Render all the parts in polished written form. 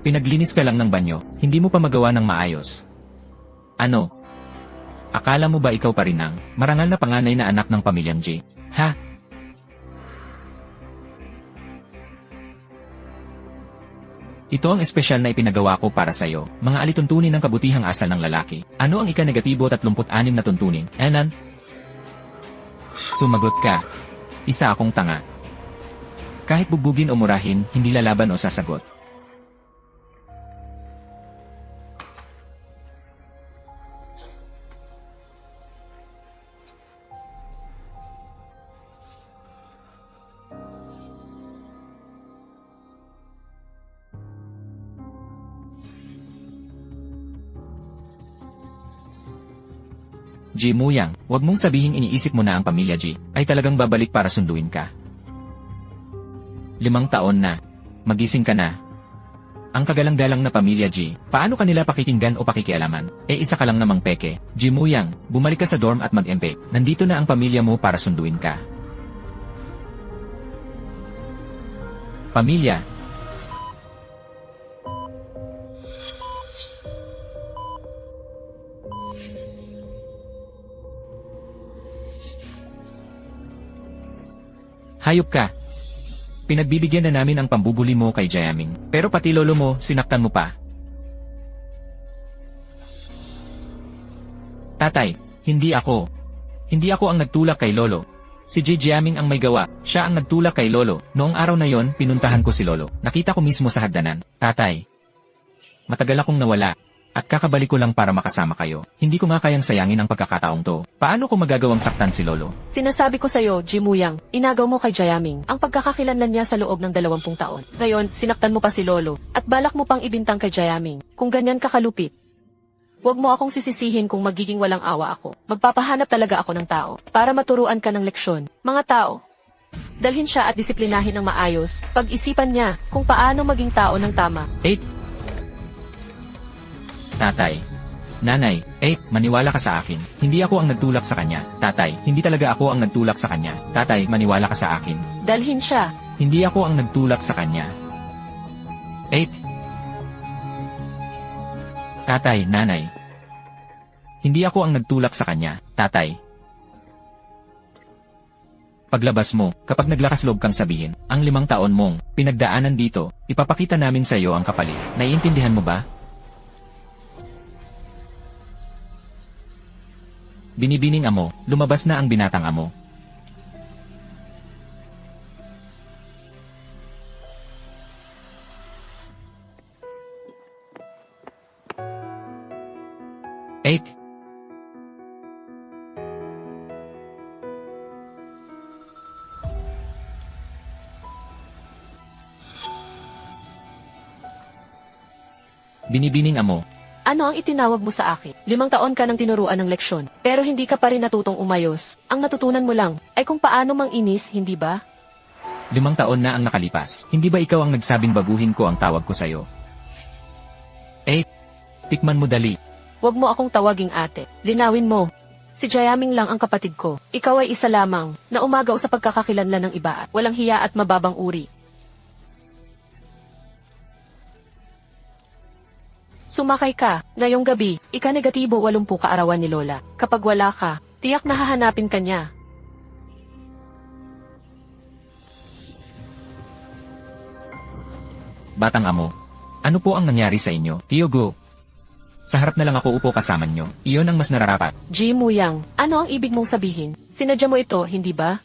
Pinaglinis ka lang ng banyo, hindi mo pa magawa ng maayos. Ano? Akala mo ba ikaw pa rin ang marangal na panganay na anak ng pamilyang J? Ha? Ito ang espesyal na ipinagawa ko para sa'yo, mga alituntunin ng kabutihang asal ng lalaki. Ano ang ika-negatibo 36 na tuntunin? Enan? Sumagot ka. Isa akong tanga. Kahit bubugin o murahin, hindi lalaban o sasagot. G. Muyang, wag mong sabihing iniisip mo na ang pamilya G ay talagang babalik para sunduin ka. 5 taon na. Magising ka na. Ang kagalang-galang na pamilya G, paano kanila pakikinggan o pakikialaman? Isa ka lang namang peke. G. Muyang, bumalik ka sa dorm at mag-empe. Nandito na ang pamilya mo para sunduin ka. Pamilya. Hayop ka. Pinagbibigyan na namin ang pambubuli mo kay Jayaming. Pero pati lolo mo, sinaktan mo pa. Tatay, hindi ako. Hindi ako ang nagtulak kay lolo. Si Jayaming ang may gawa. Siya ang nagtulak kay lolo. Noong araw na yon, pinuntahan ko si lolo. Nakita ko mismo sa hagdanan. Tatay, matagal akong nawala. At kakabalik ko lang para makasama kayo. Hindi ko nga kayang sayangin ang pagkakataong to. Paano ko magagawang saktan si lolo? Sinasabi ko sa'yo, Jimuyang, inagaw mo kay Jayaming ang pagkakakilanlan niya sa loob ng 20 taon. Ngayon, sinaktan mo pa si lolo, at balak mo pang ibintang kay Jayaming. Kung ganyan ka kalupit, huwag mo akong sisisihin kung magiging walang awa ako. Magpapahanap talaga ako ng tao, para maturuan ka ng leksyon. Mga tao, dalhin siya at disiplinahin ng maayos. Pag-isipan niya kung paano maging tao ng tama. 8. Tatay. Nanay, maniwala ka sa akin. Hindi ako ang nagtulak sa kanya. Tatay, hindi talaga ako ang nagtulak sa kanya. Tatay, maniwala ka sa akin. Dalhin siya. Hindi ako ang nagtulak sa kanya. 8. Tatay, nanay. Hindi ako ang nagtulak sa kanya. Tatay. Paglabas mo, kapag naglakas loob kang sabihin, ang 5 taon mong pinagdaanan dito, ipapakita namin sa iyo ang kapalit. Naiintindihan mo ba? Binibining amo, lumabas na ang binatang amo. Eight. Binibining amo. Ano ang itinawag mo sa akin? 5 taon ka nang tinuruan ng leksyon, pero hindi ka pa rin natutong umayos. Ang natutunan mo lang ay kung paano manginis, hindi ba? 5 taon na ang nakalipas. Hindi ba ikaw ang nagsabing baguhin ko ang tawag ko sa'yo? Tikman mo dali. Huwag mo akong tawaging ate. Linawin mo. Si Jayaming lang ang kapatid ko. Ikaw ay isa lamang na umagaw sa pagkakakilanlan ng iba at walang hiya at mababang uri. Sumakay ka, ngayong gabi, ika-negatibo 80 kaarawan ni Lola. Kapag wala ka, tiyak na hahanapin ka niya. Batang amo. Ano po ang nangyari sa inyo? Tiyogo. Sa harap na lang ako upo kasama nyo. Iyon ang mas nararapat. Jimuyang, ano ang ibig mong sabihin? Sinadya mo ito, hindi ba?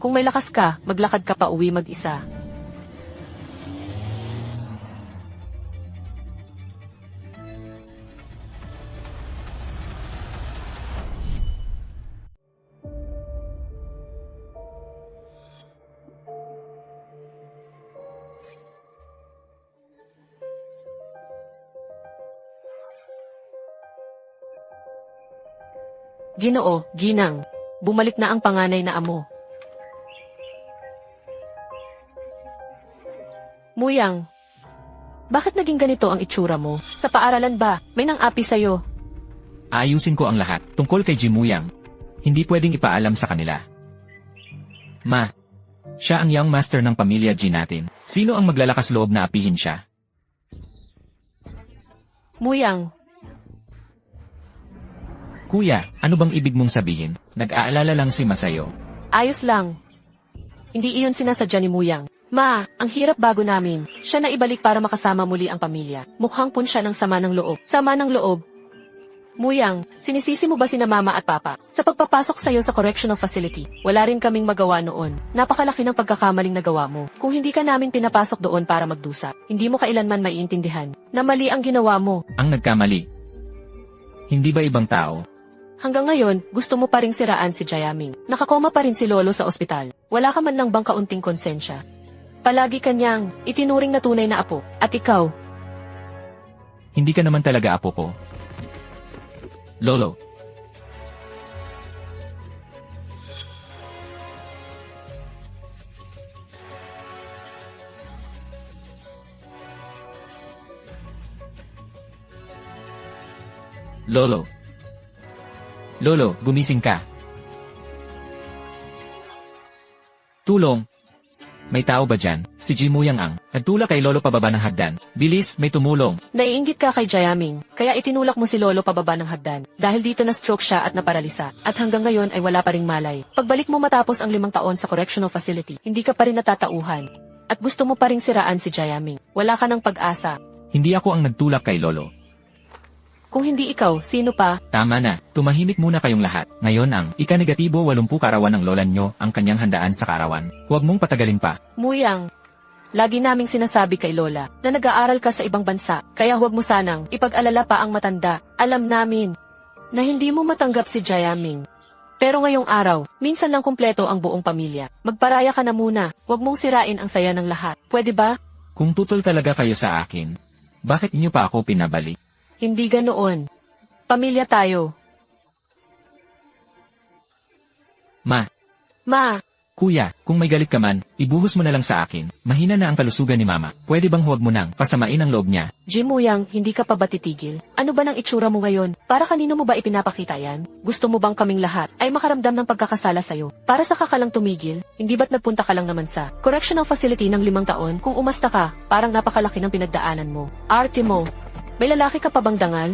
Kung may lakas ka, maglakad ka pa uwi mag-isa. Ginoo, ginang, bumalik na ang panganay na amo. Muyang, bakit naging ganito ang itsura mo? Sa paaralan ba, may nang-api sa'yo? Aayusin ko ang lahat. Tungkol kay Jimuyang. Hindi pwedeng ipaalam sa kanila. Ma, siya ang young master ng pamilya G natin. Sino ang maglalakas loob na apihin siya? Muyang, Kuya, ano bang ibig mong sabihin? Nag-aalala lang si Masayo. ayos lang. Hindi iyon sinasadya ni Muyang. Ma, ang hirap bago namin. Siya na ibalik para makasama muli ang pamilya. Mukhang pun siya ng sama ng loob. Sama ng loob. Muyang, sinisisi mo ba sina mama at papa? Sa pagpapasok sa'yo sa correctional facility, wala rin kaming magawa noon. Napakalaki ng pagkakamaling nagawa mo. Kung hindi ka namin pinapasok doon para magdusa, hindi mo kailanman maiintindihan na mali ang ginawa mo. Ang nagkamali. Hindi ba ibang tao? Hanggang ngayon, gusto mo pa ring siraan si Jayaming. Nakakoma pa rin si Lolo sa ospital. Wala ka man lang bang kaunting konsensya? Palagi kanyang itinuring na tunay na apo. At ikaw, Hindi ka naman talaga apo ko. Lolo. Lolo. Lolo, gumising ka. Tulong. May tao ba dyan? Si Jimuyang ang nagtulak kay Lolo pababa ng hagdan. Bilis, may tumulong. naiinggit ka kay Jayaming, kaya itinulak mo si Lolo pababa ng hagdan. Dahil dito na stroke siya at naparalisa. At hanggang ngayon ay wala pa ring malay. Pagbalik mo matapos ang 5 taon sa correctional facility, hindi ka pa rin natatauhan. At gusto mo pa ring siraan si Jayaming. Wala ka ng pag-asa. Hindi ako ang nagtulak kay Lolo. Kung hindi ikaw, sino pa? Tama na, tumahimik muna kayong lahat. Ngayon ang ika-negatibo 80 karawan ng lola nyo ang kanyang handaan sa karawan. Huwag mong patagalin pa. Muyang, lagi naming sinasabi kay Lola na nag-aaral ka sa ibang bansa, kaya huwag mo sanang ipag-alala pa ang matanda. Alam namin na hindi mo matanggap si Jayaming. Pero ngayong araw, minsan lang kumpleto ang buong pamilya. Magparaya ka na muna, huwag mong sirain ang saya ng lahat. Pwede ba? Kung tutol talaga kayo sa akin, bakit inyo pa ako pinabalik? Hindi ganoon. Pamilya tayo. Ma, Ma, kuya, kung may galit ka man, ibuhos mo na lang sa akin. Mahina na ang kalusugan ni mama. Pwede bang huwag mo nang pasamain ang loob niya? Jimuyang, hindi ka pa ba titigil? Ano ba ng itsura mo ngayon? Para kanino mo ba ipinapakita yan? Gusto mo bang kaming lahat ay makaramdam ng pagkakasala sa'yo? Para sa kakalang tumigil? Hindi ba't nagpunta ka lang naman sa correctional facility ng 5 taon? Kung umasta ka, parang napakalaki ng pinagdaanan mo. Arte mo. May lalaki ka pa bang dangal?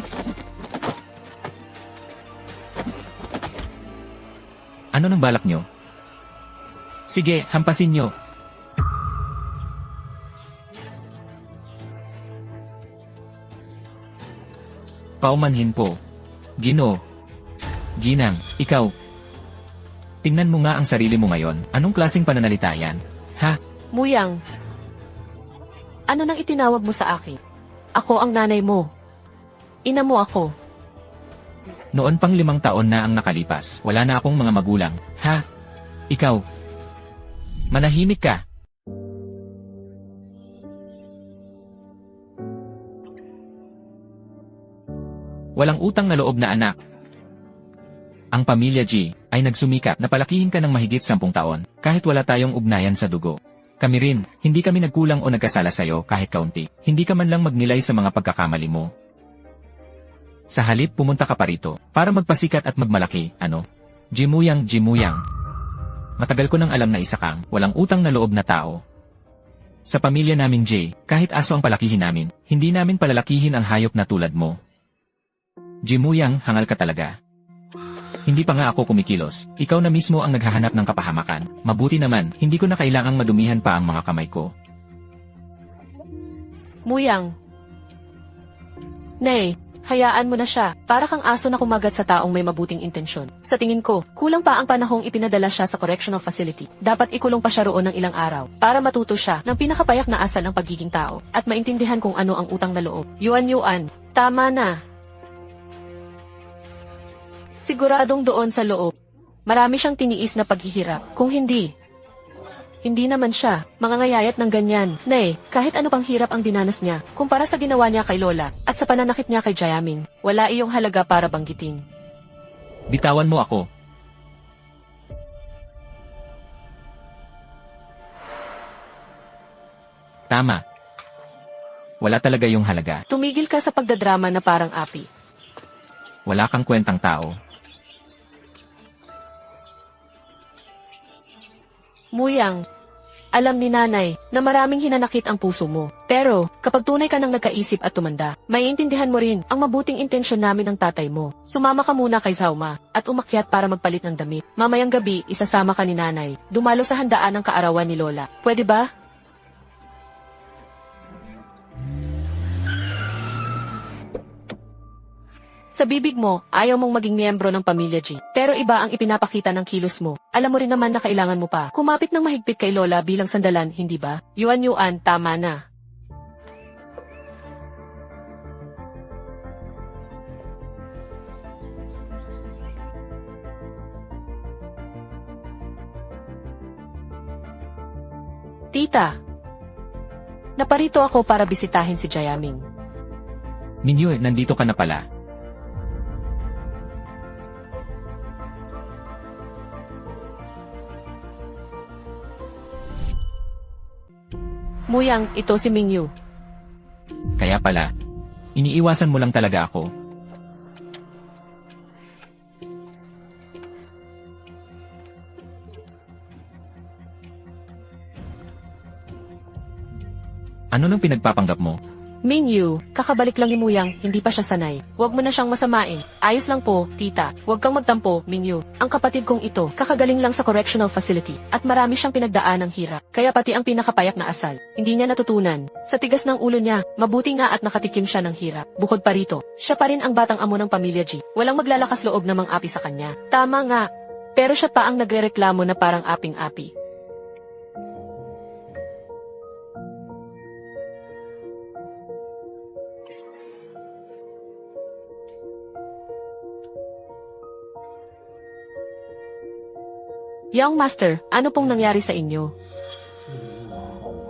Ano nang balak nyo? Sige, hampasin nyo. Paumanhin po. Gino. Ginang, ikaw. Tingnan mo nga ang sarili mo ngayon. Anong klaseng pananalita yan? Ha? Muyang. Ano nang itinawag mo sa akin? Ako ang nanay mo. Ina mo ako. Noon pang 5 taon na ang nakalipas. Wala na akong mga magulang. Ha? Ikaw. Manahimik ka. Walang utang na loob na anak. Ang pamilya G ay nagsumikap na palakihin ka ng mahigit 10 taon kahit wala tayong ugnayan sa dugo. Kami rin, hindi kami nagkulang o nagkasala sa'yo kahit kaunti. Hindi ka man lang magnilay sa mga pagkakamali mo. Sa halip pumunta ka pa rito para magpasikat at magmalaki, ano? Jimuyang. Matagal ko nang alam na isa kang walang utang na loob na tao. Sa pamilya naming J, kahit aso ang palakihin namin, hindi namin palalakihin ang hayop na tulad mo. Jimuyang, hangal ka talaga. Hindi pa nga ako kumikilos, ikaw na mismo ang naghahanap ng kapahamakan. Mabuti naman, hindi ko na kailangang madumihan pa ang mga kamay ko. Muyang. Nay, hayaan mo na siya. Para kang aso na kumagat sa taong may mabuting intensyon. Sa tingin ko, kulang pa ang panahong ipinadala siya sa correctional facility. Dapat ikulong pa siya roon ng ilang araw para matuto siya ng pinakapayak na asal ng pagiging tao at maintindihan kung ano ang utang na loob. Yuan, tama na. Siguradong doon sa loob, marami siyang tiniis na paghihirap. Kung hindi naman siya mangangayayat ng ganyan. Nay, kahit ano pang hirap ang dinanas niya, kumpara sa ginawa niya kay Lola at sa pananakit niya kay Jayaming, wala iyong halaga para banggitin. Bitawan mo ako. Tama. Wala talaga yung halaga. Tumigil ka sa pagdadrama na parang api. Wala kang kwentang tao. Muyang, alam ni nanay na maraming hinanakit ang puso mo. Pero, kapag tunay ka nang nagkaisip at tumanda, maiintindihan mo rin ang mabuting intensyon namin ng tatay mo. Sumama ka muna kay Zauma at umakyat para magpalit ng damit. Mamayang gabi, isasama ka ni nanay. Dumalo sa handaan ng kaarawan ni Lola. Pwede ba? Sa bibig mo, ayaw mong maging miyembro ng pamilya G. Pero iba ang ipinapakita ng kilos mo. Alam mo rin naman na kailangan mo pa kumapit ng mahigpit kay Lola bilang sandalan, hindi ba? Yuan, tama na. Tita, naparito ako para bisitahin si Jayaming. Mingyu, nandito ka na pala. Muyang, ito si Mingyu. Kaya pala, iniiwasan mo lang talaga ako. Ano nang pinagpapanggap mo? Mingyu, kakabalik lang ni Muyang, hindi pa siya sanay. Huwag mo na siyang masamain. Ayos lang po, tita. Huwag kang magtampo, Mingyu. Ang kapatid kong ito, kakagaling lang sa correctional facility, at marami siyang pinagdaan ng hirap. Kaya pati ang pinakapayak na asal, hindi niya natutunan. Sa tigas ng ulo niya, mabuti nga at nakatikim siya ng hirap. Bukod pa rito, siya pa rin ang batang amo ng pamilya G. Walang maglalakas loob na mang-api sa kanya. Tama nga. Pero siya pa ang nagrereklamo na parang aping-api. Young Master, ano pong nangyari sa inyo?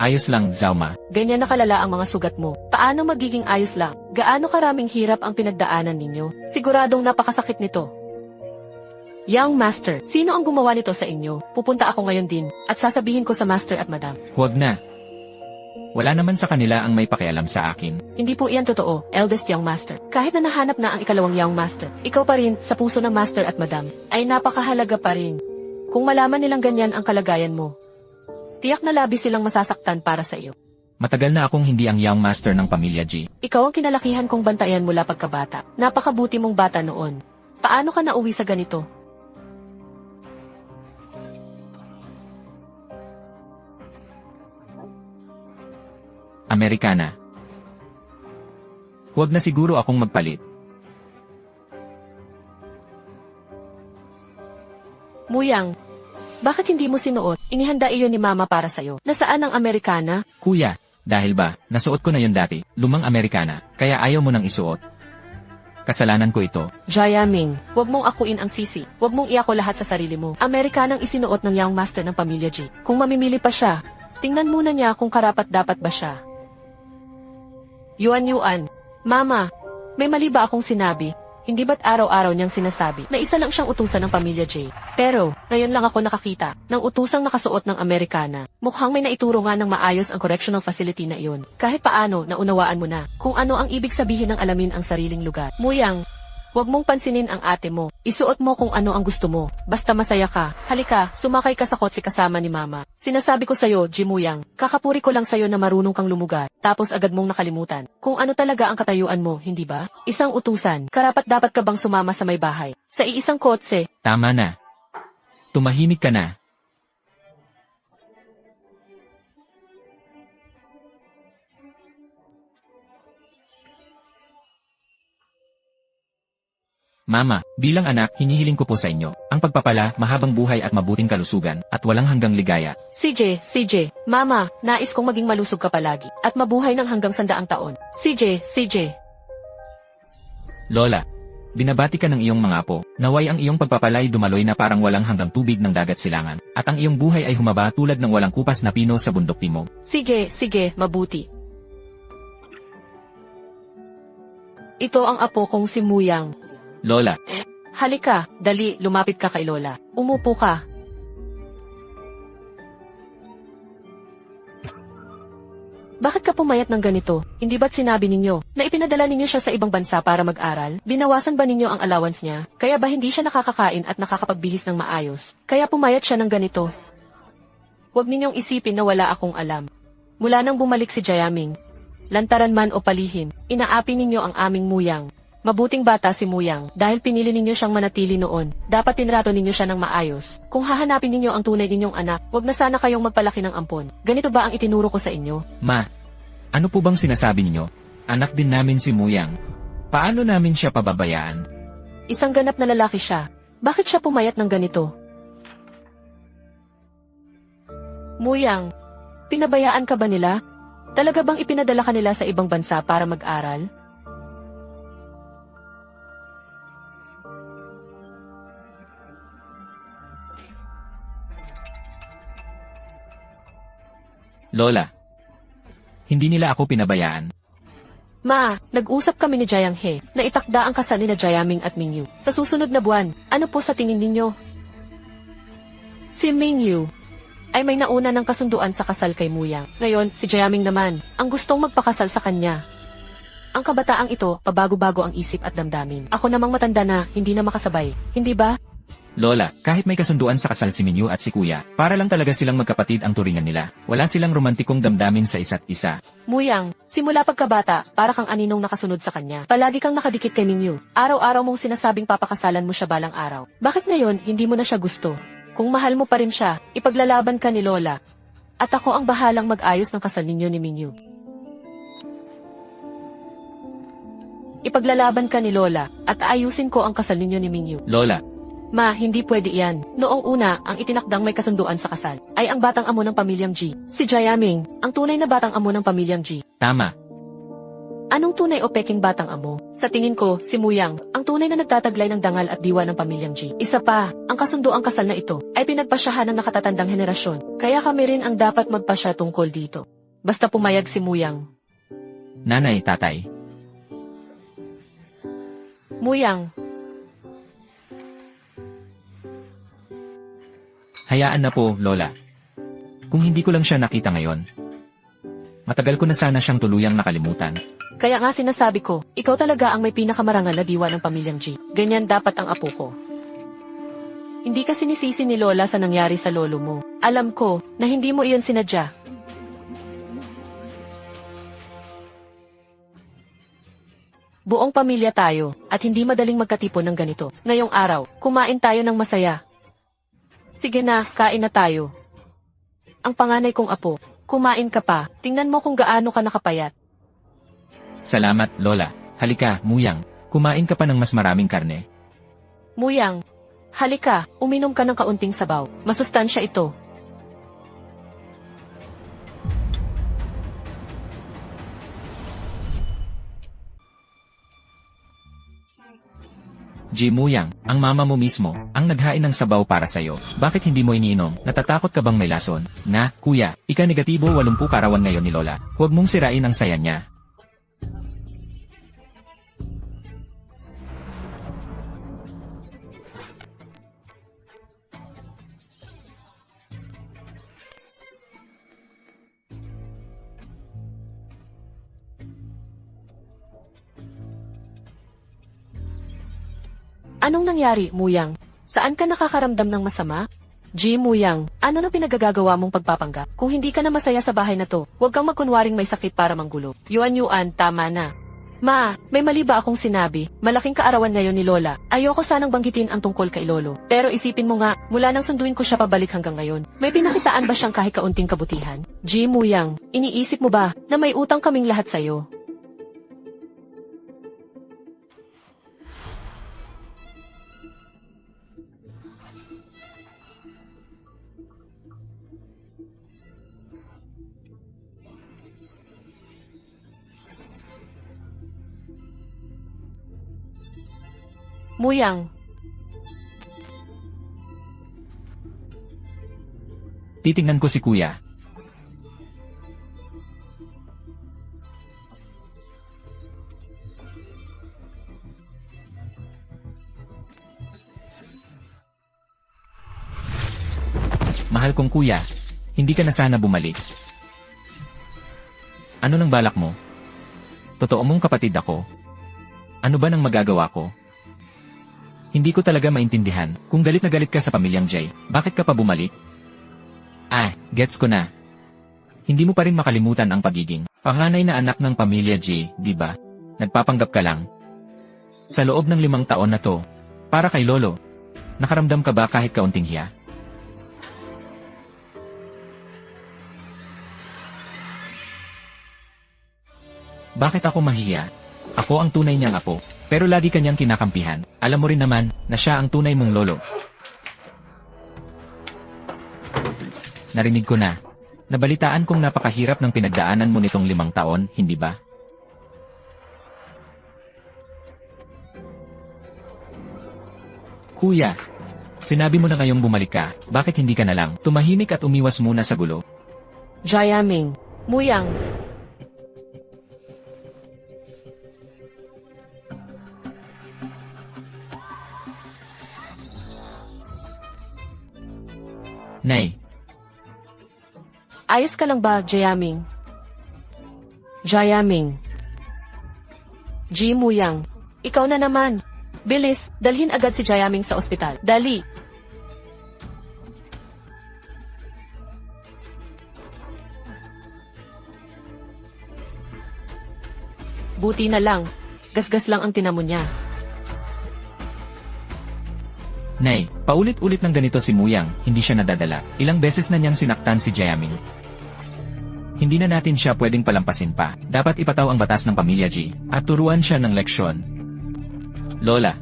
Ayos lang, Zauma. Ganyan na kalala ang mga sugat mo. Paano magiging ayos lang? Gaano karaming hirap ang pinagdaanan ninyo? Siguradong napakasakit nito. Young Master, sino ang gumawa nito sa inyo? Pupunta ako ngayon din, at sasabihin ko sa Master at Madam. Huwag na. Wala naman sa kanila ang may pakialam sa akin. Hindi po iyan totoo, eldest Young Master. Kahit na nahanap na ang ikalawang Young Master, ikaw pa rin, sa puso ng Master at Madam, ay napakahalaga pa rin. Kung malaman nilang ganyan ang kalagayan mo, tiyak na labis silang masasaktan para sa iyo. Matagal na akong hindi ang Young Master ng pamilya G. Ikaw ang kinalakihan kong bantayan mula pagkabata. Napakabuti mong bata noon. Paano ka nauwi sa ganito? Amerikana. Huwag na siguro akong magpalit. Muyang, bakit hindi mo sinuot? Inihanda iyon ni Mama para sa'yo. Nasaan ang Amerikana? Kuya, dahil ba, nasuot ko na yun dati, lumang Amerikana, kaya ayaw mo nang isuot. Kasalanan ko ito. Jayaming, huwag mong akuin ang sisi. Huwag mong iako lahat sa sarili mo. Amerikanang isinuot ng Young Master ng pamilya G. Kung mamimili pa siya, tingnan muna niya kung karapat-dapat ba siya. Yuan, Mama, may mali ba akong sinabi? Hindi ba't araw-araw niyang sinasabi na isa lang siyang utusan ng pamilya J? Pero, ngayon lang ako nakakita ng utusang nakasuot ng Amerikana. Mukhang may naituro nga ng maayos ang correctional facility na iyon. Kahit paano, naunawaan mo na kung ano ang ibig sabihin ng alamin ang sariling lugar. Muyang, huwag mong pansinin ang ate mo. Isuot mo kung ano ang gusto mo. Basta masaya ka. Halika, sumakay ka sa kotse kasama ni Mama. Sinasabi ko sa'yo, Jimuyang, kakapuri ko lang sa'yo na marunong kang lumugar, tapos agad mong nakalimutan kung ano talaga ang katayuan mo, hindi ba? Isang utusan, karapat-dapat ka bang sumama sa may bahay? Sa iisang kotse. Tama na. Tumahimik ka na. Mama, bilang anak, hinihiling ko po sa inyo ang pagpapala, mahabang buhay at mabuting kalusugan, at walang hanggang ligaya. CJ, Mama, nais kong maging malusog ka palagi, at mabuhay ng hanggang 100 taon. CJ. Lola, binabati ka ng iyong mga apo, naway ang iyong pagpapalay dumaloy na parang walang hanggang tubig ng dagat silangan, at ang iyong buhay ay humaba tulad ng walang kupas na pino sa bundok timog. Sige, mabuti. Ito ang apo kong si Muyang. Lola, Halika, dali, lumapit ka kay Lola. Umupo ka. Bakit ka pumayat ng ganito? Hindi ba't sinabi ninyo na ipinadala ninyo siya sa ibang bansa para mag-aral? Binawasan ba ninyo ang allowance niya? Kaya ba hindi siya nakakakain at nakakapagbihis ng maayos? Kaya pumayat siya ng ganito? Huwag ninyong isipin na wala akong alam. Mula nang bumalik si Jayaming, lantaran man o palihim, inaapi ninyo ang aming Muyang. Mabuting bata si Muyang, dahil pinili ninyo siyang manatili noon, dapat tinrato ninyo siya ng maayos. Kung hahanapin ninyo ang tunay ninyong anak, huwag na sana kayong magpalaki ng ampon. Ganito ba ang itinuro ko sa inyo? Ma, ano po bang sinasabi ninyo? Anak din namin si Muyang. Paano namin siya pababayaan? Isang ganap na lalaki siya. Bakit siya pumayat ng ganito? Muyang, pinabayaan ka ba nila? Talaga bang ipinadala ka nila sa ibang bansa para mag-aral? Lola, hindi nila ako pinabayaan. Ma, nag-usap kami ni Jayang He na itakda ang kasal ni na Jayaming at Mingyu. Sa susunod na buwan, ano po sa tingin ninyo? Si Mingyu ay may nauna ng kasunduan sa kasal kay Muyang. Ngayon, si Jayaming naman, ang gustong magpakasal sa kanya. Ang kabataang ito, pabago-bago ang isip at damdamin. Ako namang matanda na, hindi na makasabay. Hindi ba? Lola, kahit may kasunduan sa kasal si Minyu at si Kuya, para lang talaga silang magkapatid ang turingan nila. Wala silang romantikong damdamin sa isa't isa. Muyang, simula pagkabata, para kang aninong nakasunod sa kanya. Palagi kang nakadikit kay Mingyu. Araw-araw mong sinasabing papakasalan mo siya balang araw. Bakit ngayon, hindi mo na siya gusto? Kung mahal mo pa rin siya, ipaglalaban ka ni Lola. At ako ang bahalang mag-ayos ng kasal ninyo ni Mingyu. Ipaglalaban ka ni Lola, at aayusin ko ang kasal ninyo ni Mingyu. Lola, Ma, hindi pwede iyan. Noong una, ang itinakdang may kasunduan sa kasal, ay ang batang amo ng pamilyang G. Si Jayaming, ang tunay na batang amo ng pamilyang G. tama. Anong tunay o peking batang amo? Sa tingin ko, si Muyang, ang tunay na nagtataglay ng dangal at diwa ng pamilyang G. Isa pa, ang kasunduang kasal na ito, ay pinagpasyahan ng nakatatandang henerasyon. Kaya kami rin ang dapat magpasya tungkol dito. Basta pumayag si Muyang. Nanay, tatay. Muyang, Hayaan na po, Lola. Kung hindi ko lang siya nakita ngayon, matagal ko na sana siyang tuluyang nakalimutan. kaya nga sinasabi ko, ikaw talaga ang may pinakamarangal na diwa ng pamilyang G. Ganyan dapat ang apo ko. Hindi ka sinisisi ni Lola sa nangyari sa lolo mo. Alam ko, na hindi mo iyon sinadya. Buong pamilya tayo, at hindi madaling magkatipon ng ganito. Ngayong araw, kumain tayo ng masaya. Sige na, kain na tayo. Ang panganay kong apo, kumain ka pa, tingnan mo kung gaano ka nakapayat. Salamat, Lola. Halika, Muyang. Kumain ka pa ng mas maraming karne. Muyang, halika, uminom ka ng kaunting sabaw. Masustansya ito. G. Muyang, ang mama mo mismo, ang naghain ng sabaw para sa'yo. Bakit hindi mo iniinom? Natatakot ka bang may lason? Na, kuya, ika-negatibo 80 karawan ngayon ni Lola. Huwag mong sirain ang saya niya. Anong nangyari, Muyang? Saan ka nakakaramdam ng masama? G. Muyang, ano nang pinagagagawa mong pagpapanggap? Kung hindi ka na masaya sa bahay na to, huwag kang magkunwaring may sakit para manggulo. Yuan, tama na. Ma, may mali ba akong sinabi? Malaking kaarawan ngayon ni Lola. Ayoko sanang banggitin ang tungkol kay Lolo. Pero isipin mo nga, mula nang sunduin ko siya pabalik hanggang ngayon, may pinakitaan ba siyang kahit kaunting kabutihan? G. Muyang, iniisip mo ba na may utang kaming lahat sa'yo? Muyang, Titingnan ko si kuya. Mahal kong kuya, hindi ka na sana bumalik. Ano nang balak mo? Totoo mong kapatid ako. Ano ba nang magagawa ko? Hindi ko talaga maintindihan, kung galit na galit ka sa pamilyang Jay, bakit ka pa bumalik? Gets ko na. Hindi mo pa rin makalimutan ang pagiging panganay na anak ng pamilya G, di ba? Nagpapanggap ka lang. Sa loob ng 5 taon na to, para kay Lolo, nakaramdam ka ba kahit kaunting hiya? Bakit ako mahiya? Ako ang tunay niyang apo, pero lagi kanyang kinakampihan. Alam mo rin naman na siya ang tunay mong lolo. Narinig ko na. Nabalitaan kong napakahirap ng pinagdaanan mo nitong 5 taon, hindi ba? Kuya, sinabi mo na ngayong bumalik ka, bakit hindi ka na lang tumahimik at umiwas muna sa gulo? Jayaming, Muyang, Nay, ayos ka lang ba, Jayaming? Jayaming. G. Muyang, ikaw na naman. Bilis, dalhin agad si Jayaming sa ospital. Dali. Buti na lang. Gasgas lang ang tinamo niya. Nay, paulit-ulit ng ganito si Muyang, hindi siya nadadala. Ilang beses na niyang sinaktan si Jayaming. Hindi na natin siya pwedeng palampasin pa. Dapat ipataw ang batas ng pamilya G, at turuan siya ng leksyon. Lola.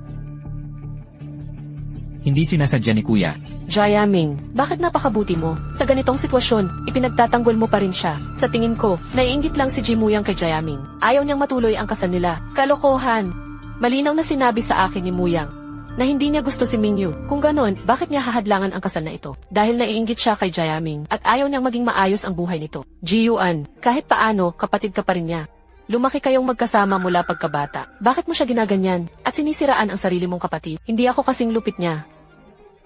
Hindi sinasadya ni Kuya. Jayaming, bakit napakabuti mo? Sa ganitong sitwasyon, ipinagtatanggol mo pa rin siya. Sa tingin ko, naiinggit lang si G. Muyang kay Jayaming. Ayaw niyang matuloy ang kasal nila. Kalokohan. Malinaw na sinabi sa akin ni Muyang na hindi niya gusto si Mingyu. Kung ganon, bakit niya hahadlangan ang kasal na ito? Dahil naiinggit siya kay Jayaming at ayaw niyang maging maayos ang buhay nito. Jiyuan, kahit paano, kapatid ka pa rin niya. Lumaki kayong magkasama mula pagkabata. Bakit mo siya ginaganyan? At sinisiraan ang sarili mong kapatid? Hindi ako kasing lupit niya.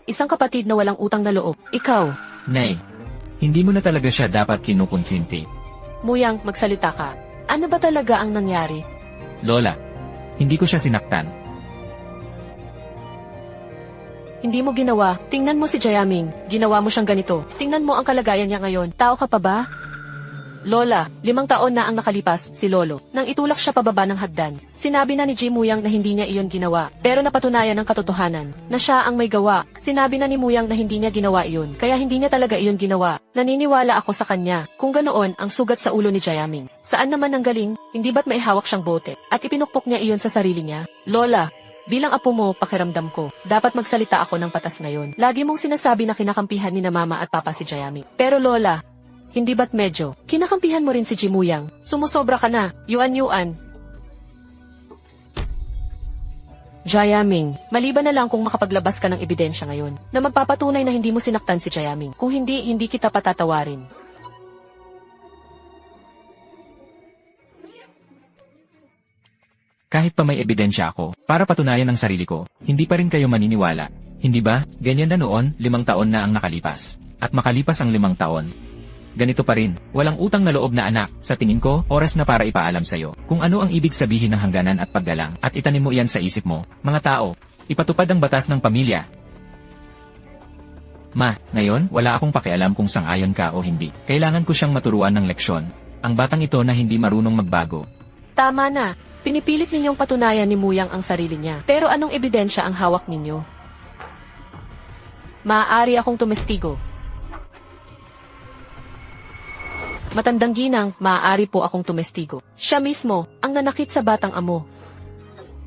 Isang kapatid na walang utang na loob. Ikaw. Nay, hindi mo na talaga siya dapat kinukonsinti. Muyang, magsalita ka. Ano ba talaga ang nangyari? Lola, hindi ko siya sinaktan. Hindi mo ginawa. Tingnan mo si Jayaming. Ginawa mo siyang ganito. Tingnan mo ang kalagayan niya ngayon. Tao ka pa ba? Lola, 5 taon na ang nakalipas, si Lolo, nang itulak siya pababa ng hagdan. Sinabi na ni G. Muyang na hindi niya iyon ginawa, pero napatunayan ng katotohanan na siya ang may gawa. Sinabi na ni Muyang na hindi niya ginawa iyon, kaya hindi niya talaga iyon ginawa. Naniniwala ako sa kanya. Kung ganoon, ang sugat sa ulo ni Jayaming. Saan naman ang galing? Hindi ba't maihawak siyang bote? At ipinukpok niya iyon sa sarili niya? Lola, bilang apo mo, pakiramdam ko, dapat magsalita ako ng patas ngayon. Lagi mong sinasabi na kinakampihan ni na mama at papa si Jayaming. Pero Lola, hindi ba't medyo? Kinakampihan mo rin si G. Muyang. Sumusobra ka na. Yuan-yuan. Jayaming, maliban na lang kung makapaglabas ka ng ebidensya ngayon na magpapatunay na hindi mo sinaktan si Jayaming. Kung hindi, hindi kita patatawarin. Kahit pa may ebidensya ako, para patunayan ang sarili ko, hindi pa rin kayo maniniwala. Hindi ba? Ganyan na noon, 5 taon na ang nakalipas. At makalipas ang 5 taon. Ganito pa rin, walang utang na loob na anak. Sa tingin ko, oras na para ipaalam sa'yo kung ano ang ibig sabihin ng hangganan at paggalang. At itanim mo iyan sa isip mo. Mga tao, ipatupad ang batas ng pamilya. Ma, ngayon, wala akong pakialam kung sang-ayon ka o hindi. Kailangan ko siyang maturuan ng leksyon. Ang batang ito na hindi marunong magbago. Tama na. Pinipilit ninyong patunayan ni Muyang ang sarili niya. Pero anong ebidensya ang hawak ninyo? Maaari akong tumestigo. Matandang ginang, maaari po akong tumestigo. Siya mismo, ang nanakit sa batang amo.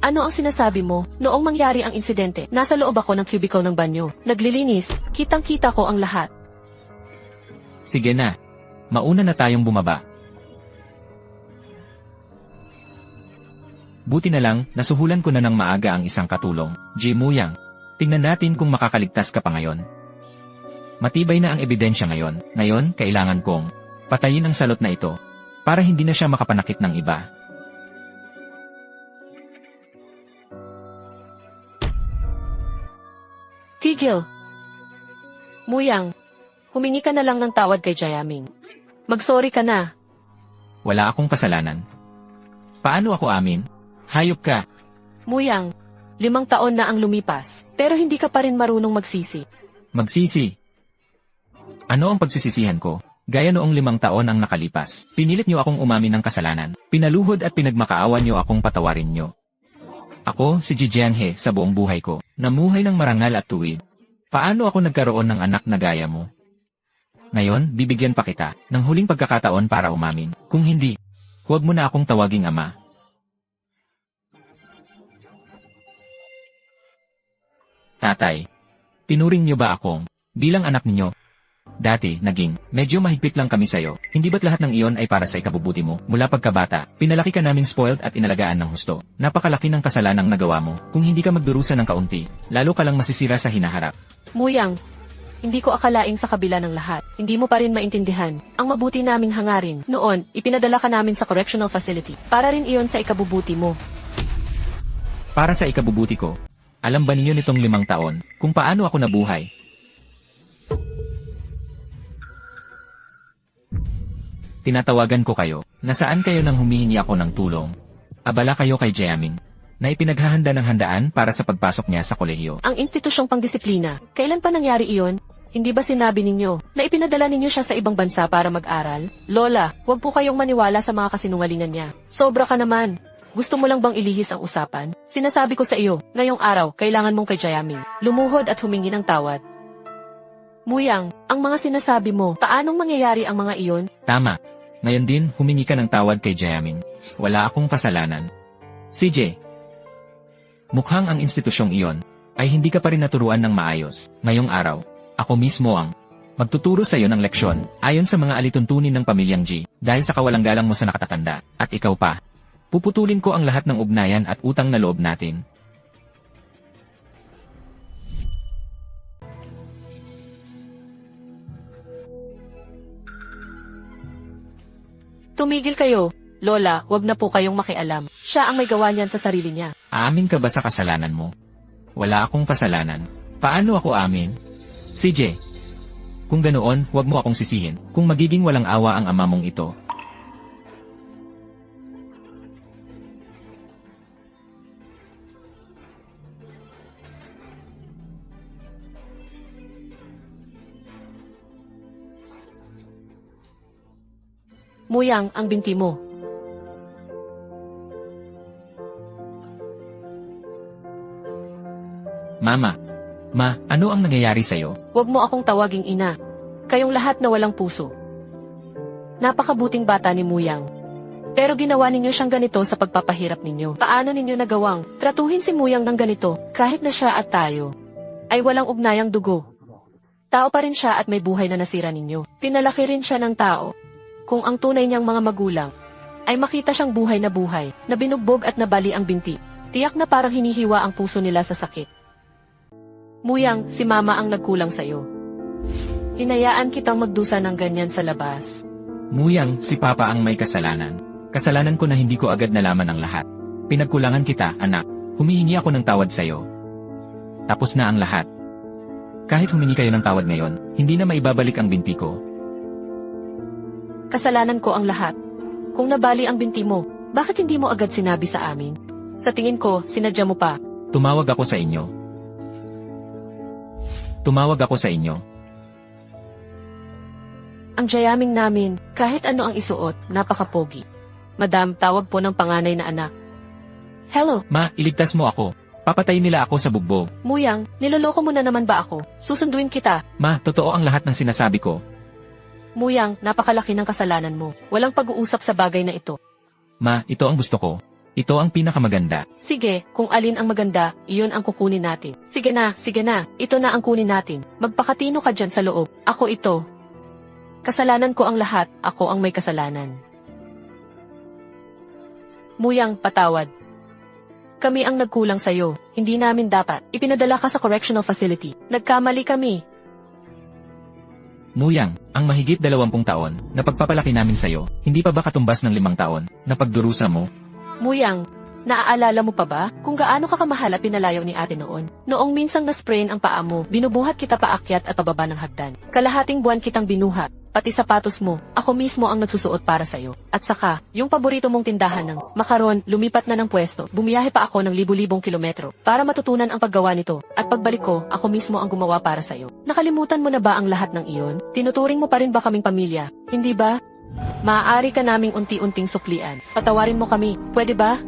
Ano ang sinasabi mo? Noong mangyari ang insidente, nasa loob ako ng cubicle ng banyo. Naglilinis, kitang-kita ko ang lahat. Sige na. Mauna na tayong bumaba. Buti na lang, nasuhulan ko na ng maaga ang isang katulong. G. Muyang, tingnan natin kung makakaligtas ka pa ngayon. Matibay na ang ebidensya ngayon. Ngayon, kailangan kong patayin ang salot na ito para hindi na siya makapanakit ng iba. Tigil. Muyang, humingi ka na lang ng tawad kay Jayaming. Magsorry ka na. Wala akong kasalanan. Paano ako amin? Hayop ka. Muyang, 5 taon na ang lumipas, pero hindi ka pa rin marunong magsisi. Magsisi. Ano ang pagsisisihan ko? Gaya noong 5 taon ang nakalipas, pinilit niyo akong umamin ng kasalanan. Pinaluhod at pinagmakaawan niyo akong patawarin niyo. Ako, si Ji Jianghe, sa buong buhay ko, namuhay ng marangal at tuwid. Paano ako nagkaroon ng anak na gaya mo? Ngayon, bibigyan pa kita ng huling pagkakataon para umamin. Kung hindi, huwag mo na akong tawaging ama. Tatay, tinuring niyo ba akong bilang anak ninyo? Dati, medyo mahigpit lang kami sa'yo. Hindi ba't lahat ng iyon ay para sa ikabubuti mo? Mula pagkabata, pinalaki ka naming spoiled at inalagaan ng husto. Napakalaki ng kasalanang nagawa mo. Kung hindi ka magdurusa ng kaunti, lalo ka lang masisira sa hinaharap. Muyang, hindi ko akalaing sa kabila ng lahat, hindi mo pa rin maintindihan ang mabuti naming hangarin. Noon, ipinadala ka namin sa correctional facility. Para rin iyon sa ikabubuti mo. Para sa ikabubuti ko, alam ba ninyo nitong 5 taon kung paano ako nabuhay? Tinatawagan ko kayo, nasaan kayo nang humihingi ako ng tulong? Abala kayo kay Jiaming, na ipinaghahanda ng handaan para sa pagpasok niya sa kolehiyo. Ang institusyong pangdisiplina, kailan pa nangyari iyon? Hindi ba sinabi ninyo na ipinadala ninyo siya sa ibang bansa para mag-aral? Lola, huwag po kayong maniwala sa mga kasinungalingan niya. Sobra ka naman. Gusto mo lang bang ilihis ang usapan? Sinasabi ko sa iyo, ngayong araw, kailangan mong kay Jiaming lumuhod at humingi ng tawad. Muyang, ang mga sinasabi mo, paanong mangyayari ang mga iyon? Tama. Ngayon din, humingi ka ng tawad kay Jiaming. Wala akong kasalanan. CJ, mukhang ang institusyong iyon ay hindi ka pa rin naturuan ng maayos. Ngayong araw, ako mismo ang magtuturo sa iyo ng leksyon ayon sa mga alituntunin ng pamilyang G dahil sa kawalang galang mo sa nakatatanda. At ikaw pa, puputulin ko ang lahat ng ugnayan at utang na loob natin. Tumigil kayo. Lola, wag na po kayong makialam. Siya ang may gawa niyan sa sarili niya. Aamin ka ba sa kasalanan mo? Wala akong kasalanan. Paano ako aamin? CJ, kung ganoon, huwag mo akong sisihin. Kung magiging walang awa ang ama mong ito. Muyang, ang binti mo. Mama, ano ang nangyayari sa'yo? Huwag mo akong tawaging ina. Kayong lahat na walang puso. Napakabuting bata ni Muyang. Pero ginawa ninyo siyang ganito sa pagpapahirap ninyo. Paano ninyo nagawang tratuhin si Muyang ng ganito kahit na siya at tayo ay walang ugnayang dugo? Tao pa rin siya at may buhay na nasira ninyo. Pinalaki rin siya ng tao. Kung ang tunay niyang mga magulang ay makita siyang buhay na binugbog at nabali ang binti, tiyak na parang hinihiwa ang puso nila sa sakit. Muyang, si Mama ang nagkulang sa'yo. Hinayaan kitang magdusa ng ganyan sa labas. Muyang, si Papa ang may kasalanan. Kasalanan ko na hindi ko agad nalaman ang lahat. Pinagkulangan kita, anak. Humihingi ako ng tawad sa'yo. Tapos na ang lahat. Kahit humingi kayo ng tawad ngayon, hindi na maibabalik ang binti ko. Kasalanan ko ang lahat. Kung nabali ang binti mo, bakit hindi mo agad sinabi sa amin? Sa tingin ko, sinadya mo pa. Tumawag ako sa inyo. Ang Jiaming namin, kahit ano ang isuot, napakapogi. Madam, tawag po ng panganay na anak. Hello, Ma, iligtas mo ako. Papatayin nila ako sa bugbog. Muyang, niloloko mo na naman ba ako? Susunduin kita. Ma, totoo ang lahat ng sinasabi ko. Muyang, napakalaki ng kasalanan mo. Walang pag-uusap sa bagay na ito. Ma, ito ang gusto ko. Ito ang pinakamaganda. Sige, kung alin ang maganda, iyon ang kukunin natin. Sige na. Ito na ang kunin natin. Magpakatino ka dyan sa loob. Ako ito. Kasalanan ko ang lahat. Ako ang may kasalanan. Muyang, patawad. Kami ang nagkulang sa'yo. Hindi namin dapat. Ipinadala ka sa correctional facility. Nagkamali kami. Muyang, ang mahigit 20 taon na pagpapalaki namin sa'yo, hindi pa ba katumbas ng 5 taon na pagdurusa mo? Muyang, Naaalala mo pa ba kung gaano ka kamahal at pinalayo ni ate noon? Noong minsang na-sprain ang paa mo, binubuhat kita paakyat at pababa ng hagdan. Kalahating buwan kitang binuhat. Pati sapatos mo, ako mismo ang nagsusuot para sa'yo. At saka, yung paborito mong tindahan ng makaron, lumipat na ng pwesto. Bumiyahe pa ako ng libu-libong kilometro para matutunan ang paggawa nito. At pagbalik ko, ako mismo ang gumawa para sa'yo. Nakalimutan mo na ba ang lahat ng iyon? Tinuturing mo pa rin ba kaming pamilya? Hindi ba? Maaari ka naming unti-unting suklian. Patawarin mo kami, pwede ba?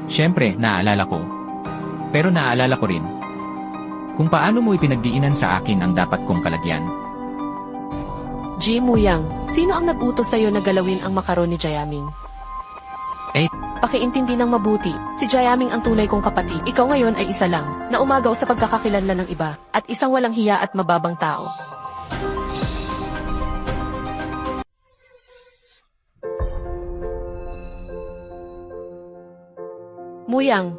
Siyempre, naalala ko. Pero naalala ko rin kung paano mo ipinagdiinan sa akin ang dapat kong kalagyan. Ji Muyang, sino ang nag-utos sa'yo na galawin ang makaron ni Jayaming? Pakiintindi ng mabuti, si Jayaming ang tunay kong kapatid. Ikaw ngayon ay isa lang, na umagaw sa pagkakakilanlan ng iba, at isang walang hiya at mababang tao. Muyang,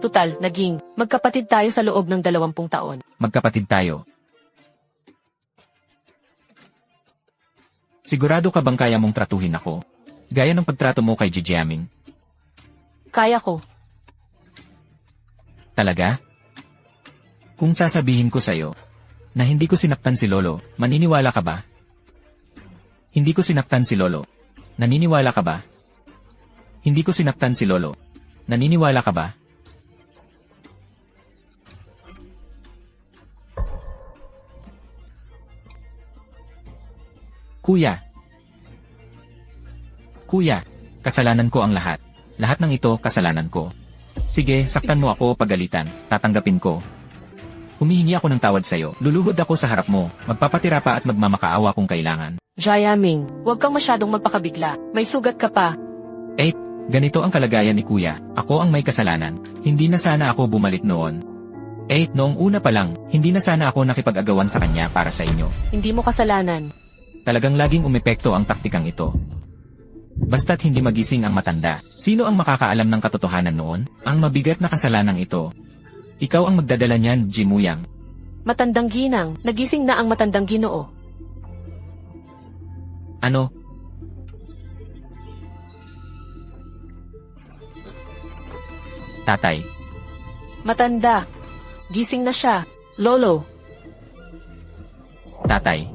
tutal, naging, magkapatid tayo sa loob ng 20 taon. Magkapatid tayo. Sigurado ka bang kaya mong tratuhin ako? Gaya ng pagtrato mo kay Jayaming. Kaya ko. Talaga? Kung sasabihin ko sa'yo na hindi ko sinaktan si Lolo, maniniwala ka ba? Hindi ko sinaktan si Lolo. Naniniwala ka ba? Hindi ko sinaktan si Lolo. Naniniwala ka ba? Kuya, kasalanan ko ang lahat. Lahat ng ito kasalanan ko. Sige, saktan mo ako pagalitan, tatanggapin ko. Humihingi ako ng tawad sa'yo, luluhod ako sa harap mo, magpapatira pa at magmamakaawa kung kailangan. Jayaming, huwag kang masyadong magpakabigla. May sugat ka pa. Ganito ang kalagayan ni Kuya, ako ang may kasalanan. Hindi na sana ako bumalik noon. Noong una pa lang, hindi na sana ako nakipag-agawan sa kanya para sa inyo. Hindi mo kasalanan. Talagang laging umepekto ang taktikang ito. Basta't hindi magising ang matanda. Sino ang makakaalam ng katotohanan noon? Ang mabigat na kasalanang ito. Ikaw ang magdadala niyan, Ji Muyang. Matandang ginang, nagising na ang matandang Ginoo. Ano? Tatay. Matanda. Gising na siya. Lolo. Tatay.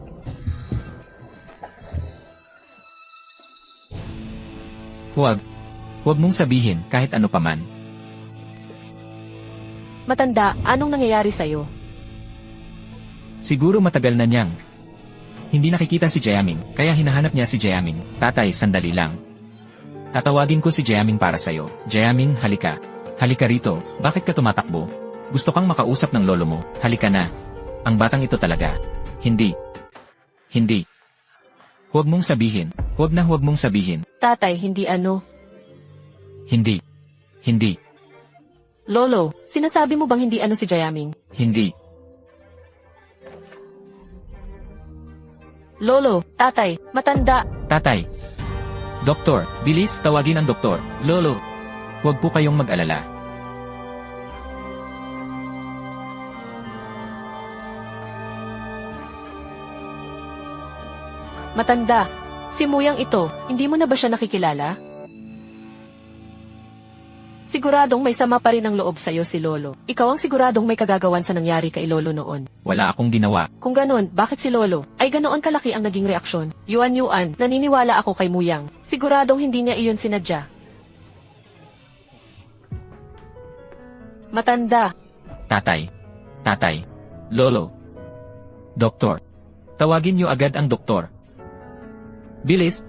Huwag mong sabihin kahit ano paman. Matanda, anong nangyayari sa'yo? Siguro matagal na niyang hindi nakikita si Jayaming, kaya hinahanap niya si Jayaming. Tatay, sandali lang. Tatawagin ko si Jayaming para sa'yo. Jayaming, halika. Halika rito, bakit ka tumatakbo? Gusto kang makausap ng lolo mo, halika na. Ang batang ito talaga. Hindi. Huwag mong sabihin, huwag mong sabihin. Tatay, hindi ano. Hindi. Lolo, sinasabi mo bang hindi ano si Jayaming? Hindi. Lolo, tatay, matanda. Tatay. Doktor, bilis tawagin ang doktor. Lolo. Huwag po kayong mag-alala. Matanda. Si Muyang ito, hindi mo na ba siya nakikilala? Siguradong may sama pa rin ang loob sa'yo si Lolo. Ikaw ang siguradong may kagagawan sa nangyari kay Lolo noon. Wala akong ginawa. Kung ganon, bakit si Lolo? Ay ganoon kalaki ang naging reaksyon. Yuan, naniniwala ako kay Muyang. Siguradong hindi niya iyon sinadya. Matanda. Tatay. Lolo. Doktor. Tawagin niyo agad ang doktor. Bilis.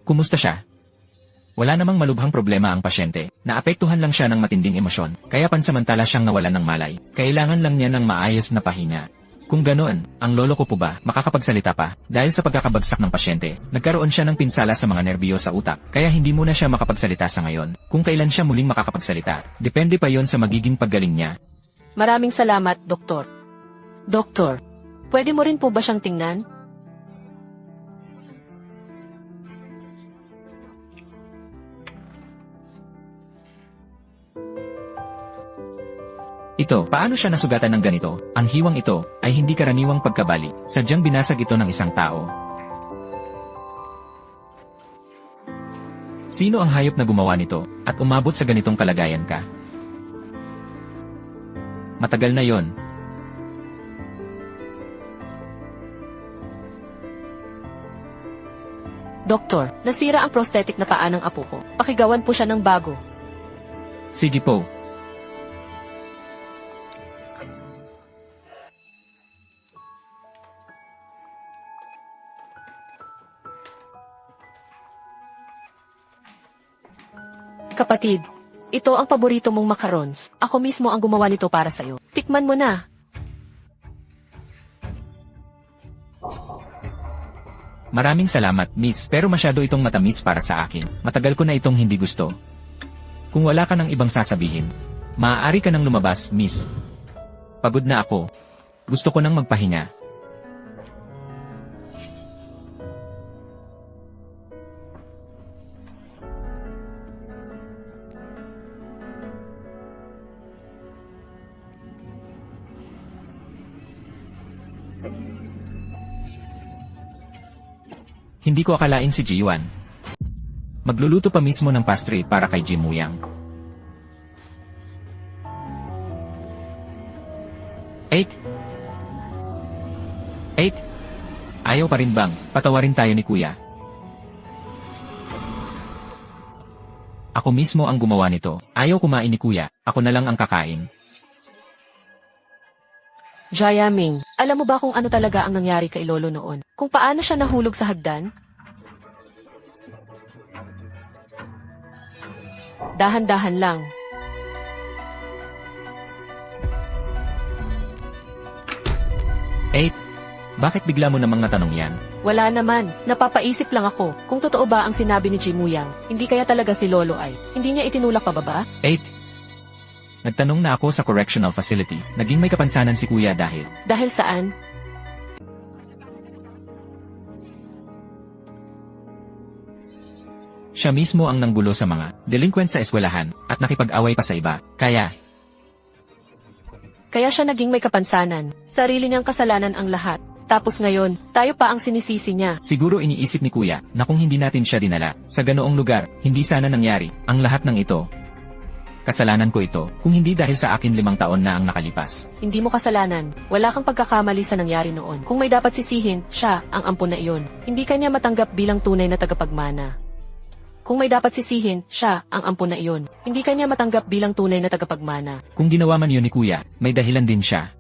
Kumusta siya? Wala namang malubhang problema ang pasyente. Naapektuhan lang siya ng matinding emosyon, kaya pansamantala siyang nawalan ng malay. Kailangan lang niya ng maayos na pahinga. Kung ganoon, ang lolo ko po ba makakapagsalita pa? Dahil sa pagkakabagsak ng pasyente, nagkaroon siya ng pinsala sa mga nerbiyo sa utak, kaya hindi muna siya makapagsalita sa ngayon. Kung kailan siya muling makakapagsalita, depende pa yon sa magiging paggaling niya. Maraming salamat, Doktor. Doktor, pwede mo rin po ba siyang tingnan? Ito, paano siya nasugatan ng ganito? Ang hiwang ito ay hindi karaniwang pagkabali. Sadyang binasag ito ng isang tao. Sino ang hayop na gumawa nito at umabot sa ganitong kalagayan ka? Matagal na yon. Doktor, nasira ang prosthetic na paa ng apo ko. Pakigawan po siya ng bago. Sige po. Kapatid, ito ang paborito mong macarons. Ako mismo ang gumawa nito para sa'yo. Tikman mo na. Maraming salamat, miss, pero masyado itong matamis para sa akin. Matagal ko na itong hindi gusto. Kung wala ka ng ibang sasabihin, maaari ka nang lumabas, miss. Pagod na ako. Gusto ko nang magpahinga. Hindi ko akalain si Jiwan. Magluluto pa mismo ng pastry para kay Jimuyang. 8. Ayaw pa rin bang patawarin tayo ni Kuya? Ako mismo ang gumawa nito. Ayaw kumain ni Kuya. Ako na lang ang kakain. Jayaming, alam mo ba kung ano talaga ang nangyari kay Lolo noon? Kung paano siya nahulog sa hagdan? Dahan-dahan lang. Bakit bigla mo namang natanong yan? Wala naman, napapaisip lang ako. Kung totoo ba ang sinabi ni Jimuyang, hindi kaya talaga si Lolo ay, hindi niya itinulak pababa? 8. Nagtanong na ako sa correctional facility. Naging may kapansanan si Kuya dahil Dahil saan? siya mismo ang nanggulo sa mga delinquent sa eskwelahan at nakipag-away pa sa iba. Kaya Kaya siya naging may kapansanan. Sarili niyang kasalanan ang lahat. Tapos ngayon, tayo pa ang sinisisi niya. siguro iniisip ni Kuya na kung hindi natin siya dinala sa ganoong lugar, hindi sana nangyari ang lahat ng ito. Kasalanan ko ito, kung hindi dahil sa akin 5 taon na ang nakalipas. Hindi mo kasalanan. Wala kang pagkakamali sa nangyari noon. Kung may dapat sisihin, siya ang ampon na iyon. Hindi kanya matanggap bilang tunay na tagapagmana. Kung may dapat sisihin, siya ang ampon na iyon. Hindi kanya matanggap bilang tunay na tagapagmana. Kung ginawa man yun ni Kuya, may dahilan din siya.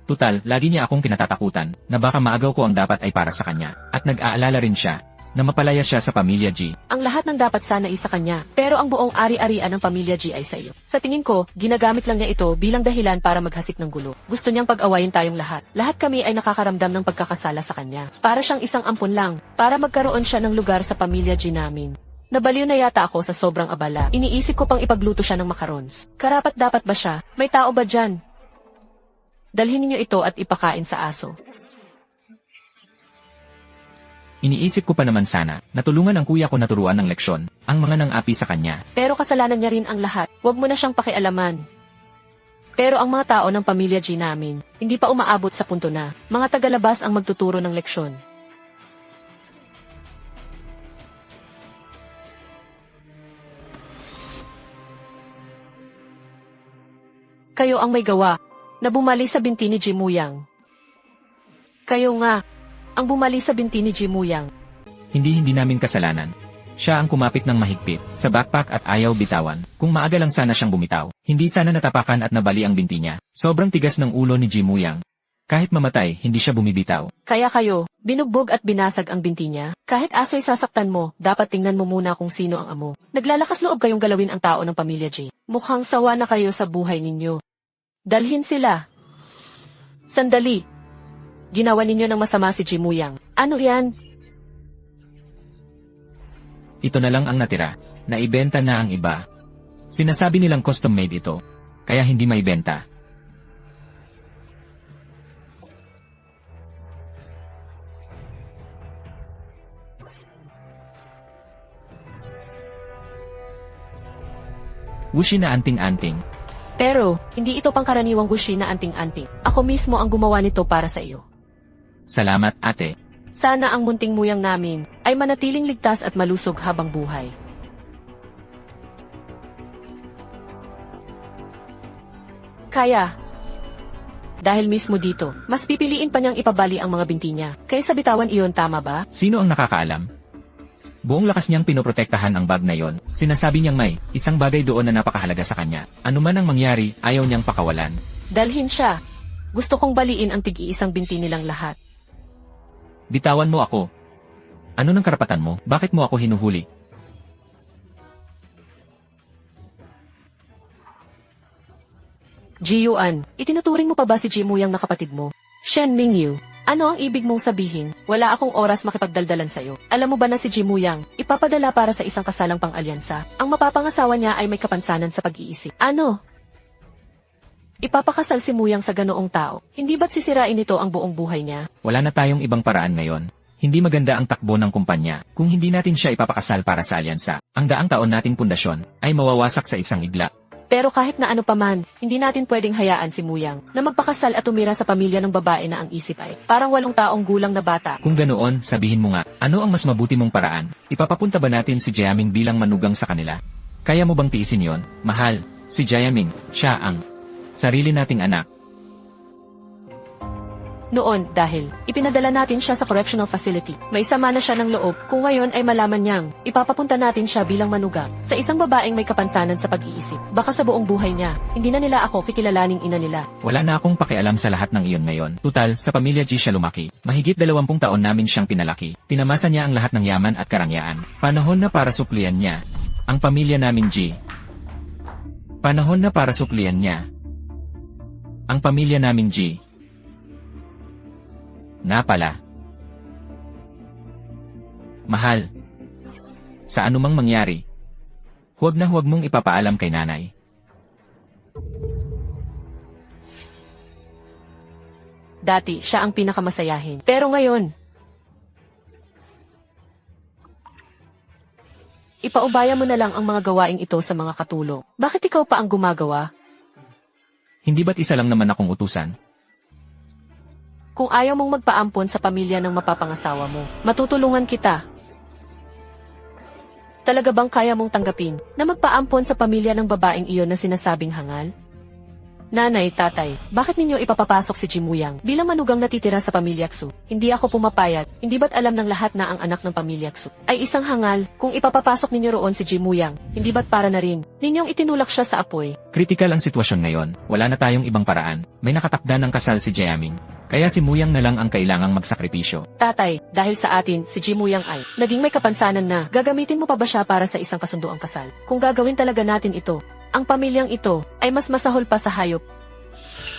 Tutal, lagi niya akong kinatatakutan na baka maagaw ko ang dapat ay para sa kanya. At nag-aalala rin siya na mapalaya siya sa pamilya G. Ang lahat ng dapat sana isa kanya, pero ang buong ari-arian ng pamilya G ay sa iyo. Sa tingin ko, ginagamit lang niya ito bilang dahilan para maghasik ng gulo. Gusto niyang pag-awayin tayong lahat. Lahat kami ay nakakaramdam ng pagkakasala sa kanya. Para siyang isang ampon lang, para magkaroon siya ng lugar sa pamilya G namin. Nabaliw na yata ako sa sobrang abala. Iniisip ko pang ipagluto siya ng macarons. Karapat dapat ba siya? May tao ba dyan? Dalhin niyo ito at ipakain sa aso. Iniisip ko pa naman sana na tulungan ang kuya ko na turuan ng leksyon ang mga nang-api sa kanya. Pero kasalanan niya rin ang lahat. Huwag mo na siyang pakialaman. Pero ang mga tao ng pamilya G namin, hindi pa umaabot sa punto na mga tagalabas ang magtuturo ng leksyon. Kayo ang may gawa na bumali sa binti ni Jimuyang. Kayo nga ang bumali sa binti ni Jimuyang. Hindi namin kasalanan. Siya ang kumapit ng mahigpit sa backpack at ayaw bitawan. Kung maaga lang sana siyang bumitaw, hindi sana natapakan at nabali ang binti niya. Sobrang tigas ng ulo ni Jimuyang. Kahit mamatay, hindi siya bumibitaw. Kaya kayo, binugbog at binasag ang binti niya. Kahit aso'y sasaktan mo, dapat tingnan mo muna kung sino ang amo. Naglalakas loob kayong galawin ang tao ng pamilya G. Mukhang sawa na kayo sa buhay ninyo. Dalhin sila. Sandali. Ginawa ninyo ng masama si Jimuyang. Ano yan? Ito na lang ang natira. Naibenta na ang iba. Sinasabi nilang custom-made ito. Kaya hindi maibenta. Wushi na anting-anting. Pero, hindi ito pangkaraniwang gushi na anting-anting. Ako mismo ang gumawa nito para sa iyo. Salamat, ate. Sana ang munting muyang namin ay manatiling ligtas at malusog habang buhay. Kaya, dahil mismo dito, mas pipiliin pa niyang ipabali ang mga binti niya. Kaysa bitawan iyon, tama ba? Sino ang nakakaalam? Buong lakas niyang pinoprotektahan ang bag na yon. Sinasabi niyang may isang bagay doon na napakahalaga sa kanya. Ano man ang mangyari, ayaw niyang pakawalan. Dalhin siya. Gusto kong baliin ang tig-iisang binti nilang lahat. Bitawan mo ako. Ano ng karapatan mo? Bakit mo ako hinuhuli? Jiyuan, itinuturing mo pa ba si Jimuyang na kapatid mo? Shen Mingyu, ano ang ibig mong sabihin? Wala akong oras makipagdaldalan sa'yo. Alam mo ba na si Jimuyang, ipapadala para sa isang kasalang pang-alyansa? Ang mapapangasawa niya ay may kapansanan sa pag-iisip. Ano? Ipapakasal si Muyang sa ganoong tao. Hindi ba't sisirain ito ang buong buhay niya? Wala na tayong ibang paraan ngayon. Hindi maganda ang takbo ng kumpanya kung hindi natin siya ipapakasal para sa alyansa. Ang daang taon nating pundasyon ay mawawasak sa isang igla. Pero kahit na ano paman, hindi natin pwedeng hayaan si Muyang na magpakasal at tumira sa pamilya ng babae na ang isip ay parang 8 taong gulang na bata. Kung ganoon, sabihin mo nga, ano ang mas mabuti mong paraan? Ipapapunta ba natin si Jiaming bilang manugang sa kanila? Kaya mo bang tiisin yon? Mahal, si Jiaming, siya ang sarili nating anak. Noon, dahil ipinadala natin siya sa correctional facility, may sama na siya ng loob kung ngayon ay malaman niyang ipapapunta natin siya bilang manugang sa isang babaeng may kapansanan sa pag-iisip. Baka sa buong buhay niya, hindi na nila ako kikilalaning ina nila. Wala na akong pakialam sa lahat ng iyon ngayon. Tutal, sa pamilya G siya lumaki. Mahigit 20 taon namin siyang pinalaki. Pinamasa niya ang lahat ng yaman at karangyaan. Panahon na para supplian niya ang pamilya namin G. Panahon na para supplian niya ang pamilya namin G. Na pala. Mahal. Sa anumang mangyari, huwag mong ipapaalam kay nanay. Dati, siya ang pinakamasayahin. Pero ngayon, ipaubaya mo na lang ang mga gawaing ito sa mga katulong. Bakit ikaw pa ang gumagawa? Hindi ba't isa lang naman akong utusan? Kung ayaw mong magpaampon sa pamilya ng mapapangasawa mo, matutulungan kita. Talaga bang kaya mong tanggapin na magpaampon sa pamilya ng babaeng iyon na sinasabing hangal? Nanay, tatay, bakit ninyo ipapapasok si Jimuyang bilang manugang natitira sa pamilya Ksu? Hindi ako pumapayag. Hindi ba't alam ng lahat na ang anak ng pamilya Ksu ay isang hangal? Kung ipapapasok ninyo roon si Jimuyang, hindi ba't para na rin ninyong itinulak siya sa apoy? Kritikal ang sitwasyon ngayon. Wala na tayong ibang paraan. May nakatakda ng kasal si Jiaming. Kaya si Muyang na lang ang kailangang magsakripisyo. Tatay, dahil sa atin, si Jimuyang ay naging may kapansanan na gagamitin mo pa ba siya para sa isang kasunduang kasal? Kung gagawin talaga natin ito, ang pamilyang ito ay mas masahol pa sa hayop.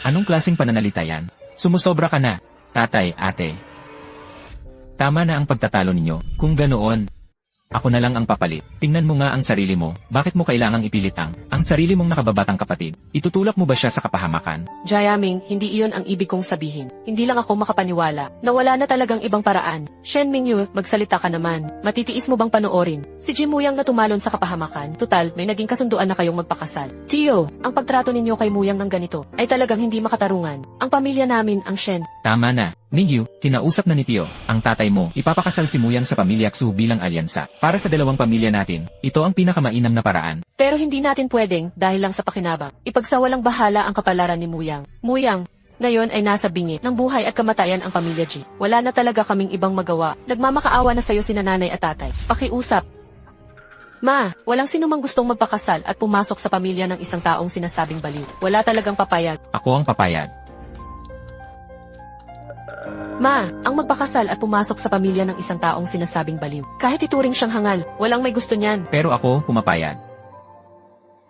Anong klaseng pananalita yan? Sumusobra ka na, tatay, ate. Tama na ang pagtatalo ninyo. Kung ganoon, ako na lang ang papalit. Tingnan mo nga ang sarili mo. Bakit mo kailangang ipilit ang sarili mong nakababatang kapatid? Itutulak mo ba siya sa kapahamakan? Jiaming, hindi iyon ang ibig kong sabihin. Hindi lang ako makapaniwala na wala na talagang ibang paraan. Shen Mingyu, magsalita ka naman. Matitiis mo bang panoorin si Jimuyang na tumalon sa kapahamakan? Tutal, may naging kasunduan na kayong magpakasal. Tio, ang pagtrato ninyo kay Muyang ng ganito ay talagang hindi makatarungan. Ang pamilya namin, ang Shen. Tama na. Mingyu, kinausap na ni Tio, ang tatay mo, ipapakasal si Muyang sa pamilya Ksu bilang alyansa. Para sa dalawang pamilya natin, ito ang pinakamainam na paraan. Pero hindi natin pwedeng, dahil lang sa pakinabang, ipagsawalang bahala ang kapalaran ni Muyang. Muyang, ngayon ay nasa bingi ng buhay at kamatayan ang pamilya G. Wala na talaga kaming ibang magawa. Nagmamakaawa na sa'yo si nanay at tatay. Pakiusap. Ma, walang sinumang gustong magpakasal at pumasok sa pamilya ng isang taong sinasabing baliw. Wala talagang papayag. Ako ang papayag. Ma, ang magpakasal at pumasok sa pamilya ng isang taong sinasabing baliw. Kahit ituring siyang hangal, walang may gusto niyan. Pero ako, pumapayag.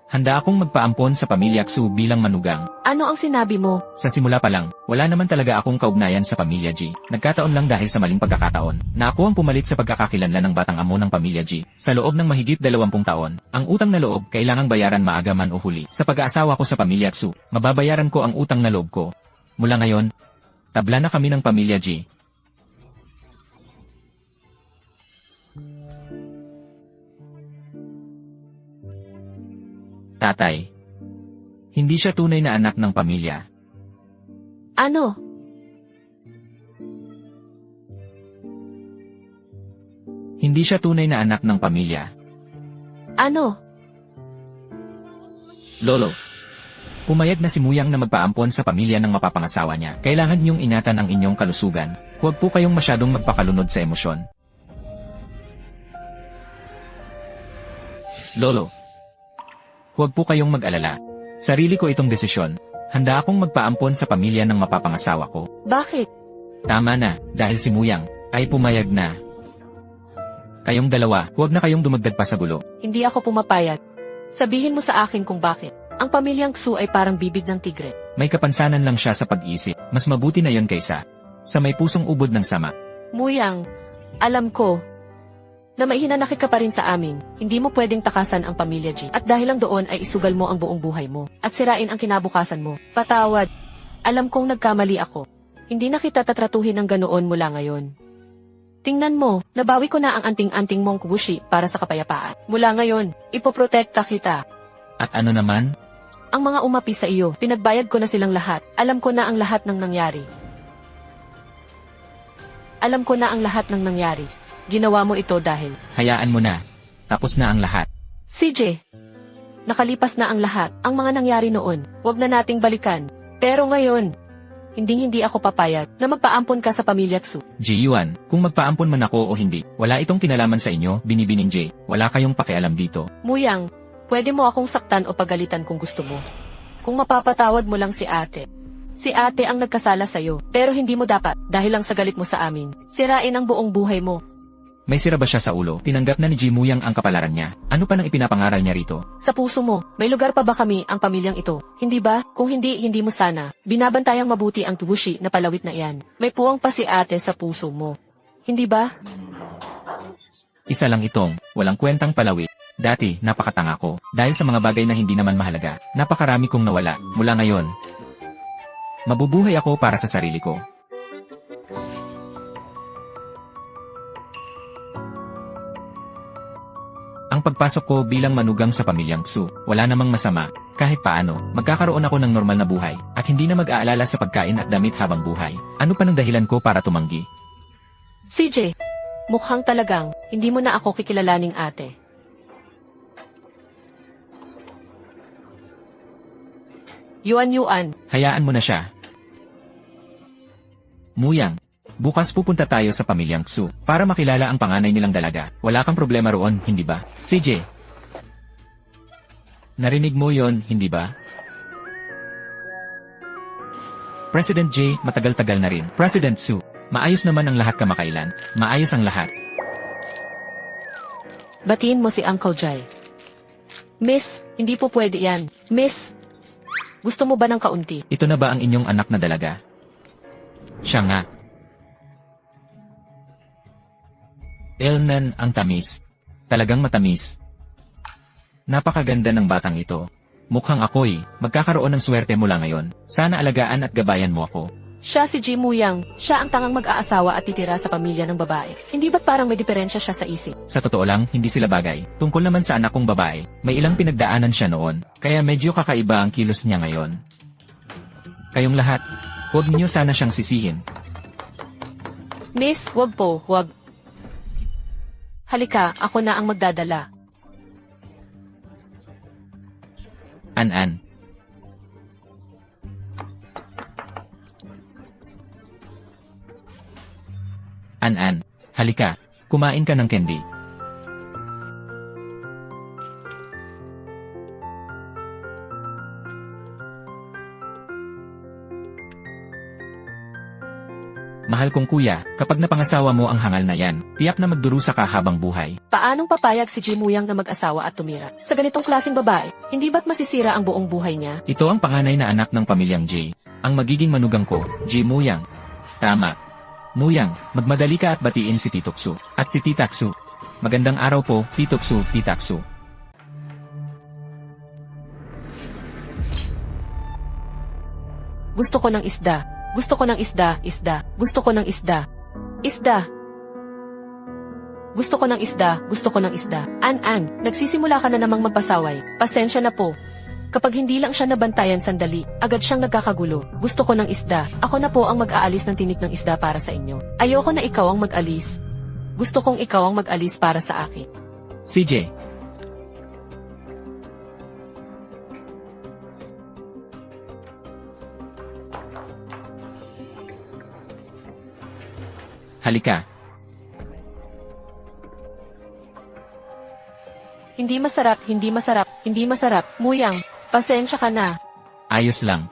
Handa akong magpaampon sa pamilya Ksu bilang manugang. Ano ang sinabi mo? Sa simula pa lang, wala naman talaga akong kaugnayan sa pamilya G. Nagkataon lang dahil sa maling pagkakataon, na ako ang pumalit sa pagkakakilanlan ng batang amo ng pamilya G. Sa loob ng mahigit 20 taon, ang utang na loob kailangang bayaran maaga man o huli. Sa pag-aasawa ko sa pamilya Ksu, mababayaran ko ang utang na loob ko. Mula ngayon, tabla na kami ng pamilya G. Tatay. Hindi siya tunay na anak ng pamilya. Ano? Hindi siya tunay na anak ng pamilya. Ano? Lolo. Pumayag na si Muyang na magpaampon sa pamilya ng mapapangasawa niya. Kailangan niyong ingatan ang inyong kalusugan. Huwag po kayong masyadong magpakalunod sa emosyon. Lolo. Huwag po kayong mag-alala. Sarili ko itong desisyon. Handa akong magpaampon sa pamilya ng mapapangasawa ko. Bakit? Tama na, dahil si Muyang ay pumayag na. Kayong dalawa, huwag na kayong dumagdag pa sa gulo. Hindi ako pumapayag. Sabihin mo sa akin kung bakit. Ang pamilyang Xu ay parang bibig ng tigre. May kapansanan lang siya sa pag-iisip. Mas mabuti na yon kaysa sa may pusong ubod ng sama. Muyang, alam ko na may hinanakit ka pa rin sa amin. Hindi mo pwedeng takasan ang pamilya G. At dahil lang doon ay isugal mo ang buong buhay mo. At sirain ang kinabukasan mo. Patawad. Alam kong nagkamali ako. Hindi na kita tatratuhin ng ganoon mula ngayon. Tingnan mo, nabawi ko na ang anting-anting mong kubushi para sa kapayapaan. Mula ngayon, ipoprotekta kita. At ano naman? Ang mga umapi sa iyo, pinagbayad ko na silang lahat. Alam ko na ang lahat ng nangyari. Alam ko na ang lahat ng nangyari. Ginawa mo ito dahil... Hayaan mo na. Tapos na ang lahat. CJ, nakalipas na ang lahat. Ang mga nangyari noon, huwag na nating balikan. Pero ngayon, hindi ako papayag na magpaampon ka sa pamilya Xu. Ji-Yuan, kung magpaampon man ako o hindi, wala itong kinalaman sa inyo, binibining J. Wala kayong pakialam dito. Muyang, pwede mo akong saktan o pagalitan kung gusto mo. Kung mapapatawad mo lang si ate. Si ate ang nagkasala sa'yo, pero hindi mo dapat, dahil lang sa galit mo sa amin, sirain ang buong buhay mo. May sira ba siya sa ulo? Tinanggap na ni Ji Muyang ang kapalaran niya. Ano pa nang ipinapangaral niya rito? Sa puso mo, may lugar pa ba kami ang pamilyang ito? Hindi ba? Kung hindi, hindi mo sana. Binabantayang mabuti ang tubushi na palawit na iyan. May puwang pa si ate sa puso mo. Hindi ba? Isa lang itong, walang kwentang palawit. Dati, napakatanga ko. Dahil sa mga bagay na hindi naman mahalaga. Napakarami kong nawala. Mula ngayon, mabubuhay ako para sa sarili ko. Ang pagpasok ko bilang manugang sa pamilyang Xu, wala namang masama. Kahit paano, magkakaroon ako ng normal na buhay, at hindi na mag-aalala sa pagkain at damit habang buhay. Ano pa ng dahilan ko para tumanggi? CJ, mukhang talagang, hindi mo na ako kikilalaning ate. Yuan. Hayaan mo na siya. Muyang, bukas pupunta tayo sa pamilyang Xu para makilala ang panganay nilang dalaga. Wala kang problema roon, hindi ba? CJ. Narinig mo yon, hindi ba? President J, matagal-tagal na rin. President Xu, maayos naman ang lahat kamakailan. Maayos ang lahat. Batiin mo si Uncle Jai. Miss, hindi po pwede yan. Miss, gusto mo ba ng kaunti? Ito na ba ang inyong anak na dalaga? Siya nga. Elnan ang tamis. Talagang matamis. Napakaganda ng batang ito. Mukhang ako'y magkakaroon ng swerte mula ngayon. Sana alagaan at gabayan mo ako. Siya si Ji Muyang. Siya ang tangang mag-aasawa at titira sa pamilya ng babae. Hindi ba't parang may diferensya siya sa isip? Sa totoo lang, hindi sila bagay. Tungkol naman sa anak kong babae, may ilang pinagdaanan siya noon. Kaya medyo kakaiba ang kilos niya ngayon. Kayong lahat, huwag niyo sana siyang sisihin. Miss, wag po, wag. Halika, ako na ang magdadala. An-an. An-an, halika, kumain ka ng candy. Mahal kong kuya, kapag napangasawa mo ang hangal na yan, tiyak na magdurusa ka habang buhay. Paanong papayag si Ji Muyang na mag-asawa at tumira? Sa ganitong klaseng babae, hindi ba't masisira ang buong buhay niya? Ito ang panganay na anak ng pamilyang J. Ang magiging manugang ko, Ji Muyang. Tama. Muyang, magmadali ka at batiin si Tito Xu. At si Tita Xu. Magandang araw po, Tito Xu, Tita Xu. Gusto ko ng isda. Gusto ko ng isda, isda. Gusto ko ng isda. Isda. Gusto ko ng isda, gusto ko ng isda. An-an, nagsisimula ka na namang magpasaway. Pasensya na po. Kapag hindi lang siya nabantayan sandali, agad siyang nagkakagulo. Gusto ko ng isda. Ako na po ang mag-aalis ng tinik ng isda para sa inyo. Ayoko na ikaw ang mag-alis. Gusto kong ikaw ang mag-alis para sa akin. CJ. Halika. Hindi masarap, hindi masarap, hindi masarap. Muyang, pasensya ka na. Ayos lang.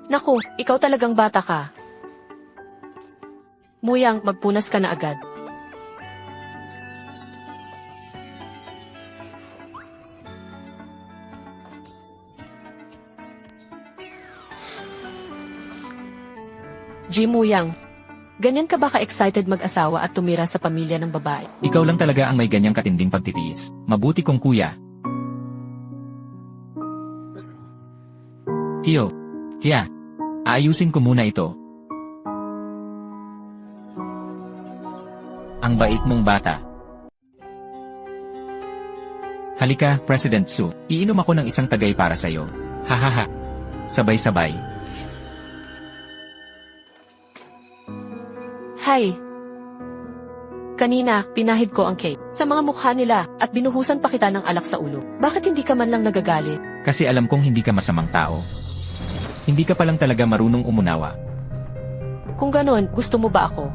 Naku, ikaw talagang bata ka. Muyang, magpunas ka na agad. Muyang, ganyan ka ba ka-excited mag-asawa at tumira sa pamilya ng babae? Ikaw lang talaga ang may ganyang katinding pagtitiis. Mabuti kong kuya. Tio. Tia. Aayusin ko muna ito. Ang bait mong bata. Halika, President Su. Iinom ako ng isang tagay para sa'yo. Hahaha. Sabay-sabay. Hay! Kanina, pinahid ko ang cake sa mga mukha nila at binuhusan pa kita ng alak sa ulo. Bakit hindi ka man lang nagagalit? Kasi alam kong hindi ka masamang tao. Hindi ka palang talaga marunong umunawa. Kung ganon, gusto mo ba ako?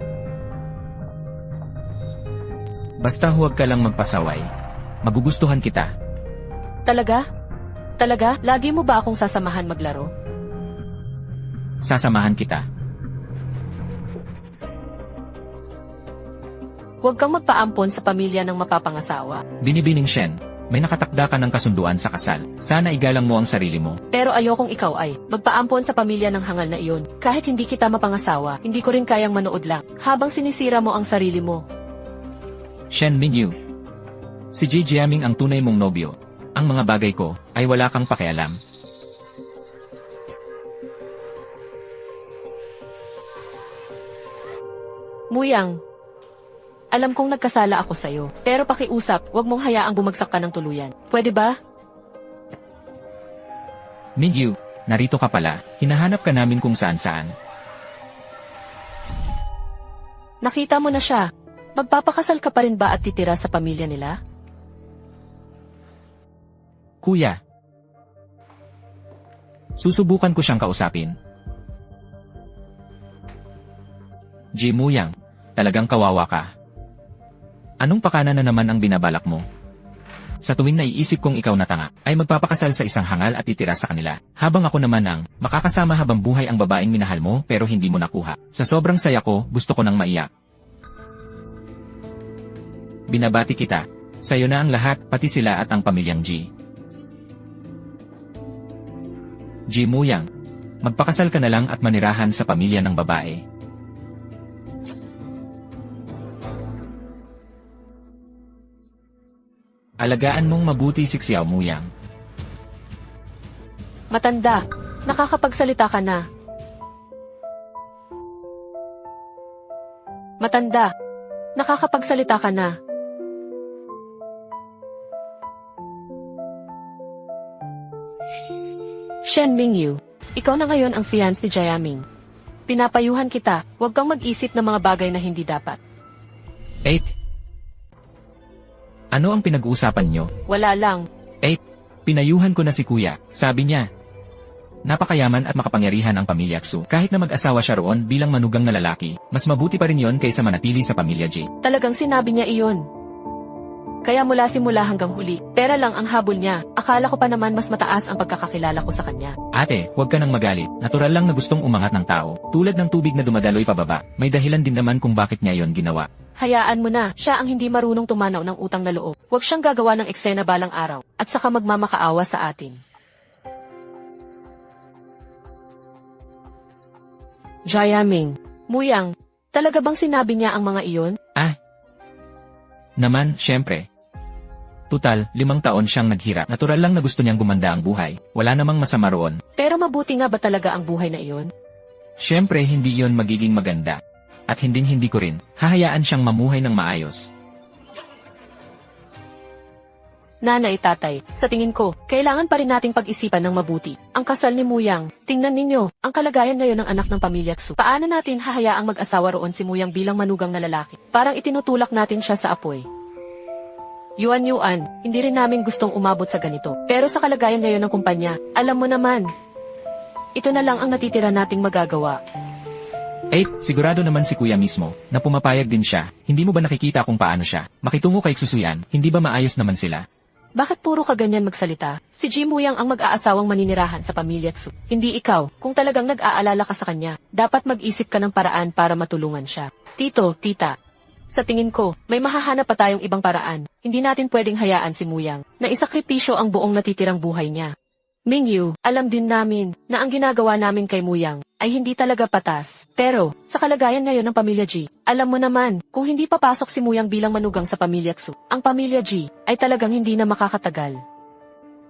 Basta huwag ka lang magpasaway. Magugustuhan kita. Talaga? Talaga? Lagi mo ba akong sasamahan maglaro? Sasamahan kita. Huwag kang magpaampon sa pamilya ng mapapangasawa. Binibining Shen, may nakatakda ka ng kasunduan sa kasal. Sana igalang mo ang sarili mo. Pero ayokong ikaw ay magpaampon sa pamilya ng hangal na iyon. Kahit hindi kita mapangasawa, hindi ko rin kayang manood lang habang sinisira mo ang sarili mo. Shen Mingyu. Si Ji Jiaming ang tunay mong nobyo. Ang mga bagay ko ay wala kang pakialam. Muyang, alam kong nagkasala ako sa'yo, pero pakiusap, huwag mong hayaang bumagsak ka ng tuluyan. Pwede ba? Mingyu, narito ka pala. Hinahanap ka namin kung saan-saan. Nakita mo na siya. Magpapakasal ka pa rin ba at titira sa pamilya nila? Kuya. Susubukan ko siyang kausapin. Ji Muyang, talagang kawawa ka. Anong pakana na naman ang binabalak mo? Sa tuwing naiisip kong ikaw na tanga, ay magpapakasal sa isang hangal at titira sa kanila. Habang ako naman ang makakasama habang buhay ang babaeng minahal mo pero hindi mo nakuha. Sa sobrang saya ko, gusto ko nang maiyak. Binabati kita. Sa'yo na ang lahat, pati sila at ang pamilyang Ji. Ji Muyang, magpakasal ka na lang at manirahan sa pamilya ng babae. Alagaan mong mabuti si Xiao Muyang. Matanda, nakakapagsalita ka na. Matanda, nakakapagsalita ka na. Shen Mingyu, ikaw na ngayon ang fiancé ni Jiaming. Pinapayuhan kita, huwag kang mag-isip ng mga bagay na hindi dapat. 8. Ano ang pinag-uusapan nyo? Wala lang. Pinayuhan ko na si kuya. Sabi niya, napakayaman at makapangyarihan ang pamilya Xu. Kahit na mag-asawa siya roon bilang manugang na lalaki, mas mabuti pa rin yon kaysa manatili sa pamilya Ji. Talagang sinabi niya iyon. Kaya mula simula hanggang huli, pera lang ang habol niya. Akala ko pa naman mas mataas ang pagkakakilala ko sa kanya. Ate, huwag ka nang magalit. Natural lang na gustong umangat ng tao. Tulad ng tubig na dumadaloy pababa. May dahilan din naman kung bakit niya yon ginawa. Hayaan mo na, siya ang hindi marunong tumanaw ng utang na loob. Huwag siyang gagawa ng eksena balang araw, at saka magmamakaawa sa atin. Jiaming, Muyang, talaga bang sinabi niya ang mga iyon? Naman, syempre. Tutal, 5 taon siyang naghirap. Natural lang na gusto niyang gumanda ang buhay. Wala namang masama roon. Pero mabuti nga ba talaga ang buhay na iyon? Siyempre hindi iyon magiging maganda. At hindi ko rin, hahayaan siyang mamuhay ng maayos. Nanay, tatay, sa tingin ko, kailangan pa rin nating pag-isipan ng mabuti. Ang kasal ni Muyang, tingnan ninyo, ang kalagayan ngayon ng anak ng pamilya Xu. Paano natin hahayaang mag-asawa roon si Muyang bilang manugang na lalaki? Parang itinutulak natin siya sa apoy. Yuan, hindi rin namin gustong umabot sa ganito. Pero sa kalagayan ngayon ng kumpanya, alam mo naman, ito na lang ang natitira nating magagawa. Sigurado naman si kuya mismo, na pumapayag din siya. Hindi mo ba nakikita kung paano siya? Makitungo kay Susuyan, hindi ba maayos naman sila? Bakit puro ka ganyan magsalita? Si Ji Muyang ang mag-aasawang maninirahan sa pamilya Xu. Hindi ikaw. Kung talagang nag-aalala ka sa kanya, dapat mag-isip ka ng paraan para matulungan siya. Tito, tita, sa tingin ko, may mahahanap pa tayong ibang paraan. Hindi natin pwedeng hayaan si Muyang na isakripisyo ang buong natitirang buhay niya. Mingyu, alam din namin na ang ginagawa namin kay Muyang ay hindi talaga patas. Pero, sa kalagayan ngayon ng pamilya Ji, alam mo naman, kung hindi papasok si Muyang bilang manugang sa pamilya Xu, ang pamilya Ji ay talagang hindi na makakatagal.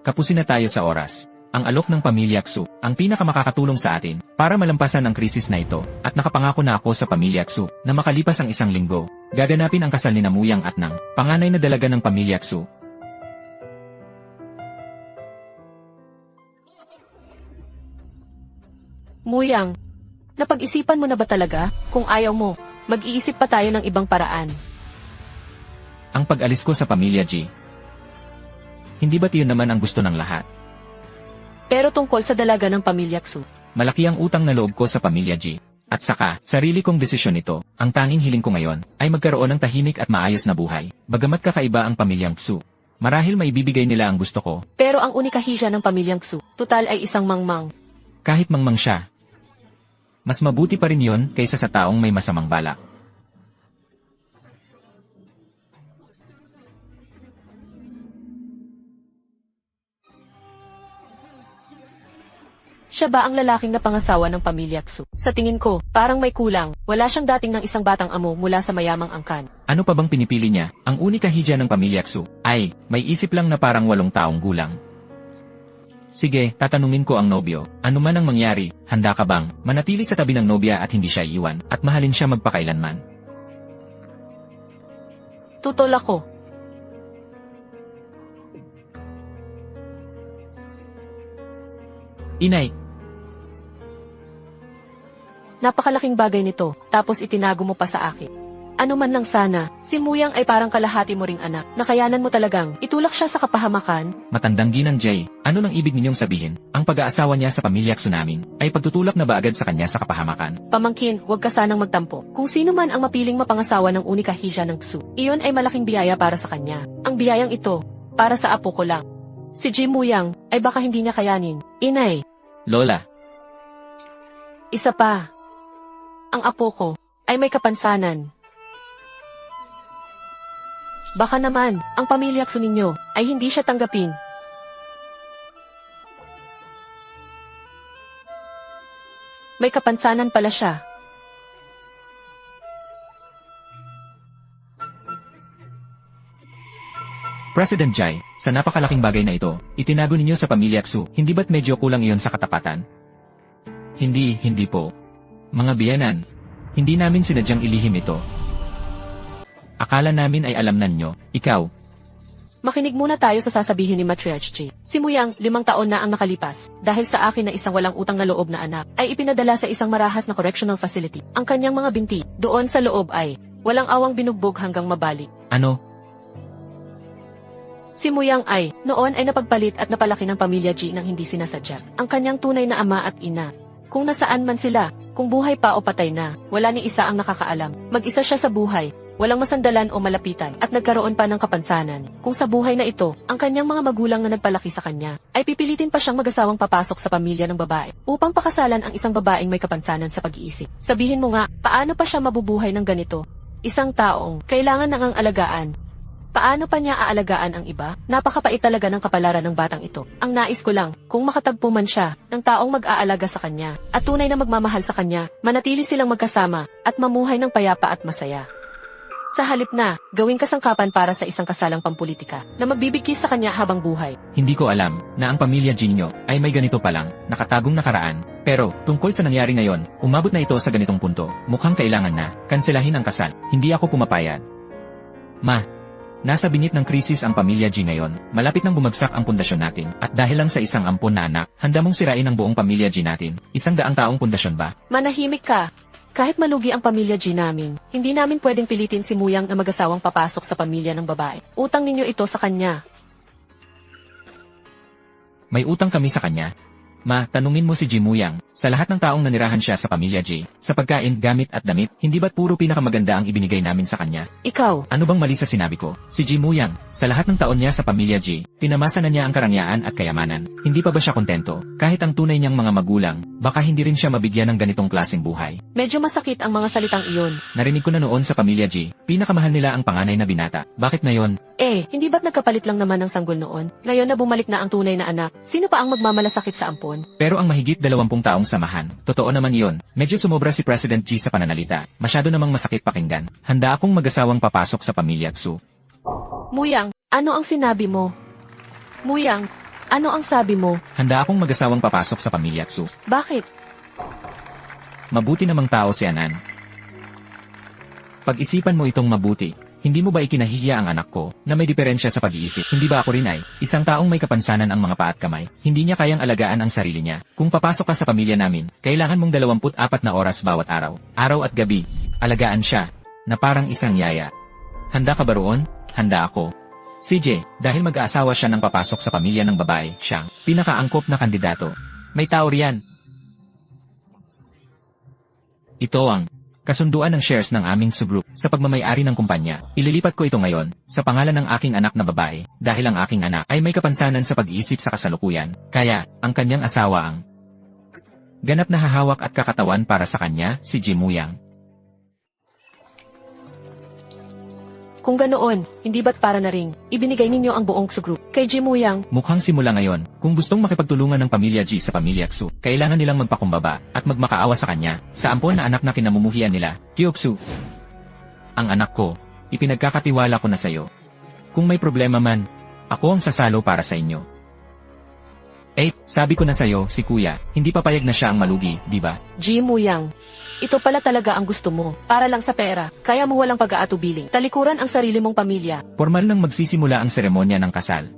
Kapusin na tayo sa oras. Ang alok ng pamilya Xu, ang pinakamakakatulong sa atin para malampasan ang krisis na ito, at nakapangako na ako sa pamilya Xu na makalipas ang 1 linggo, gaganapin ang kasal ni Muyang at ng panganay na dalaga ng pamilya Xu. Muyang, napag-isipan mo na ba talaga? Kung ayaw mo, mag-iisip pa tayo ng ibang paraan. Ang pag-alis ko sa pamilya Ji. Hindi ba tiyon naman ang gusto ng lahat? Pero tungkol sa dalaga ng pamilya Xu, Malaki ang utang na loob ko sa pamilya Ji. At saka, sarili kong desisyon ito, ang tanging hiling ko ngayon, ay magkaroon ng tahimik at maayos na buhay. Bagamat kakaiba ang pamilyang Xu. Marahil maibibigay nila ang gusto ko. pero ang unikahija ng pamilyang Xu, tutal ay isang mangmang. Kahit mangmang siya. Mas mabuti pa rin yon kaysa sa taong may masamang balak. Siya ba ang lalaking napangasawa ng pamilya Xu? Sa tingin ko, parang may kulang. Wala siyang dating ng isang batang amo mula sa mayamang angkan. Ano pa bang pinipili niya? Ang unika hija ng pamilya Xu ay, may isip lang na parang 8 taong gulang. Sige, tatanungin ko ang nobyo. Ano man ang mangyari, handa ka bang manatili sa tabi ng nobya at hindi siya iwan, at mahalin siya magpakailanman? Tutol ako. Inay, Napakalaking bagay nito, tapos itinago mo pa sa akin. Ano man lang sana, si Muyang ay parang kalahati mo ring anak, na kayanan mo talagang itulak siya sa kapahamakan. matandang ginang Jay, ano nang ibig ninyong sabihin? Ang pag-aasawa niya sa pamilya Xu namin, ay pagtutulak na ba agad sa kanya sa kapahamakan? Pamangkin, huwag ka sanang magtampo. Kung sino man ang mapiling mapangasawa ng unika hija ng Xu, iyon ay malaking biyaya para sa kanya. Ang biyayang ito, para sa apo ko lang. Si Ji Muyang, ay baka hindi niya kayanin. Inay, Lola, isa pa. Ang apo ko, ay may kapansanan. Baka naman, ang pamilya Xu ninyo, ay hindi siya tanggapin. May kapansanan pala siya. President Jai, sa napakalaking bagay na ito, itinago ninyo sa pamilya Xu, hindi ba't medyo kulang iyon sa katapatan? Hindi po. Mga biyanan, hindi namin sinadyang ilihim ito. Akala namin ay alam na ninyo, ikaw. Makinig muna tayo sa sasabihin ni Matriarch Ji. Si Muyang, 5 taon na ang nakalipas. Dahil sa akin na isang walang utang na loob na anak, ay ipinadala sa isang marahas na correctional facility. Ang kanyang mga binti, doon sa loob ay, walang awang binugbog hanggang mabalik. Ano? Si Muyang ay, noon ay napagpalit at napalaki ng pamilya Ji nang hindi sinasadya. Ang kanyang tunay na ama at ina. Kung nasaan man sila, kung buhay pa o patay na, wala ni isa ang nakakaalam. Mag-isa siya sa buhay, walang masandalan o malapitan, at nagkaroon pa ng kapansanan. Kung sa buhay na ito, ang kanyang mga magulang na nagpalaki sa kanya, ay pipilitin pa siyang mag-asawang papasok sa pamilya ng babae, upang pakasalan ang isang babaeng may kapansanan sa pag-iisip. Sabihin mo nga, paano pa siya mabubuhay ng ganito? Isang taong, kailangan nang ang alagaan. Paano pa niya aalagaan ang iba? Napakapait talaga ng kapalaran ng batang ito. Ang nais ko lang, kung makatagpo man siya, ng taong mag-aalaga sa kanya, at tunay na magmamahal sa kanya, manatili silang magkasama, at mamuhay ng payapa at masaya. Sa halip na, gawing kasangkapan para sa isang kasalang pampolitika na magbibigkis sa kanya habang buhay. Hindi ko alam na ang pamilya G ninyo ay may ganito palang nakatagong nakaraan. Pero, tungkol sa nangyari ngayon, umabot na ito sa ganitong punto. Mukhang kailangan na kanselahin ang kasal. Hindi ako pumapayag. Ma, nasa bingit ng krisis ang pamilya G ngayon. Malapit nang bumagsak ang pundasyon natin. At dahil lang sa isang ampon na anak, handa mong sirain ang buong pamilya G natin. 100 taong pundasyon ba? Manahimik ka. Kahit malugi ang pamilya G namin, hindi namin pwedeng pilitin si Muyang na mag-asawang papasok sa pamilya ng babae. Utang ninyo ito sa kanya. May utang kami sa kanya. Ma, tanungin mo si G Muyang, sa lahat ng taong nanirahan siya sa pamilya G, sa pagkain, gamit at damit, hindi ba't puro pinakamaganda ang ibinigay namin sa kanya? Ikaw, Ano bang mali sa sinabi ko? Si G Muyang, sa lahat ng taon niya sa pamilya G, pinamasa na niya ang karangyaan at kayamanan. Hindi pa ba siya kontento? Kahit ang tunay niyang mga magulang, baka hindi rin siya mabigyan ng ganitong klaseng buhay. medyo masakit ang mga salitang iyon. Narinig ko na noon sa pamilya G, pinakamahal nila ang panganay na binata. Bakit ngayon? Hindi ba't nagkapalit lang naman ng sanggol noon? Ngayon na bumalik na ang tunay na anak, sino pa ang magmamalasakit sa ampon? Pero ang mahigit 20 taong samahan, totoo naman iyon. Medyo sumobra si President G sa pananalita. Masyado namang masakit pakinggan. Handa akong mag-asawang papasok sa pamilya Tsu. Muyang, ano ang sinabi mo? Muyang, ano ang sabi mo? Handa akong mag-asawang papasok sa pamilya Tsu. Bakit? Mabuti namang tao si Anan. Pag-isipan mo itong mabuti. Hindi mo ba ikinahihiya ang anak ko na may diferensya sa pag-iisip? Hindi ba ako rin ay isang taong may kapansanan ang mga paa at kamay? Hindi niya kayang alagaan ang sarili niya. Kung papasok ka sa pamilya namin, kailangan mong 24 na oras bawat araw. Araw at gabi. Alagaan siya na parang isang yaya. Handa ka ba roon? Handa ako. CJ, dahil mag-aasawa siya ng papasok sa pamilya ng babae, siyang pinakaangkop na kandidato. May tao riyan. Ito ang kasunduan ng shares ng aming Group sa pagmamay-ari ng kumpanya. Ililipat ko ito ngayon sa pangalan ng aking anak na babae dahil ang aking anak ay may kapansanan sa pag-iisip sa kasalukuyan. Kaya, ang kanyang asawa ang ganap na hahawak at kakatawan para sa kanya, si G Muyang. Kung ganoon, hindi ba't para na ring ibinigay ninyo ang buong Group kay G Muyang? Mukhang simula ngayon, kung gustong makipagtulungan ng pamilya G sa pamilya Tsu, kailangan nilang magpakumbaba at magmakaawa sa kanya, sa ampon na anak na kinamumuhian nila, Kyoksu. Ang anak ko, ipinagkakatiwala ko na sayo. Kung may problema man, ako ang sasalo para sa inyo. Sabi ko na sayo, si kuya, hindi papayag na siya ang malugi, di ba? G Muyang, ito pala talaga ang gusto mo. Para lang sa pera, kaya mo walang pag-aatubiling. Talikuran ang sarili mong pamilya. Formal nang magsisimula ang seremonya ng kasal.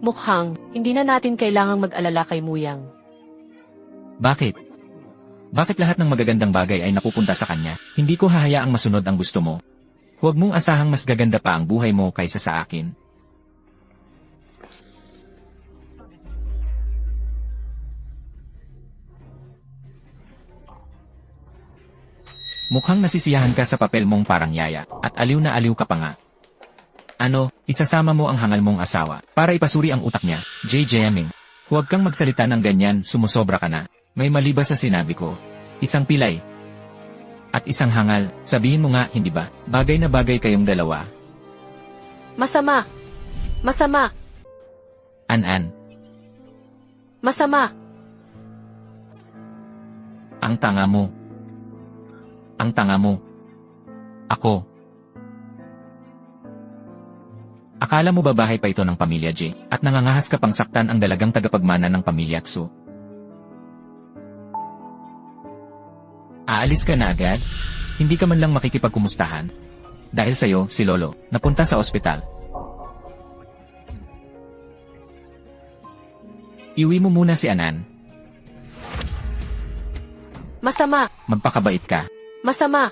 Mukhang, hindi na natin kailangang mag-alala kay Muyang. Bakit? Bakit lahat ng magagandang bagay ay napupunta sa kanya? Hindi ko hahayaang masunod ang gusto mo. Huwag mong asahang mas gaganda pa ang buhay mo kaysa sa akin. Mukhang nasisiyahan ka sa papel mong parang yaya, at aliw na aliw ka pa nga. Ano, isasama mo ang hangal mong asawa, para ipasuri ang utak niya, Jamming. Huwag kang magsalita ng ganyan, sumusobra ka na. May mali ba sa sinabi ko? Isang pilay. At isang hangal, sabihin mo nga, hindi ba? Bagay na bagay kayong dalawa. Masama. Masama. An-an. Masama. Ang tanga mo. Ang tanga mo. Ako. Akala mo ba bahay pa ito ng pamilya J, at nangangahas ka pang saktan ang dalagang tagapagmana ng pamilya Tsu? Aalis ka na agad? Hindi ka man lang makikipagkumustahan? Dahil sa'yo, si Lolo, napunta sa ospital. Iwi mo muna si Anan. Masama. Magpakabait ka. Masama.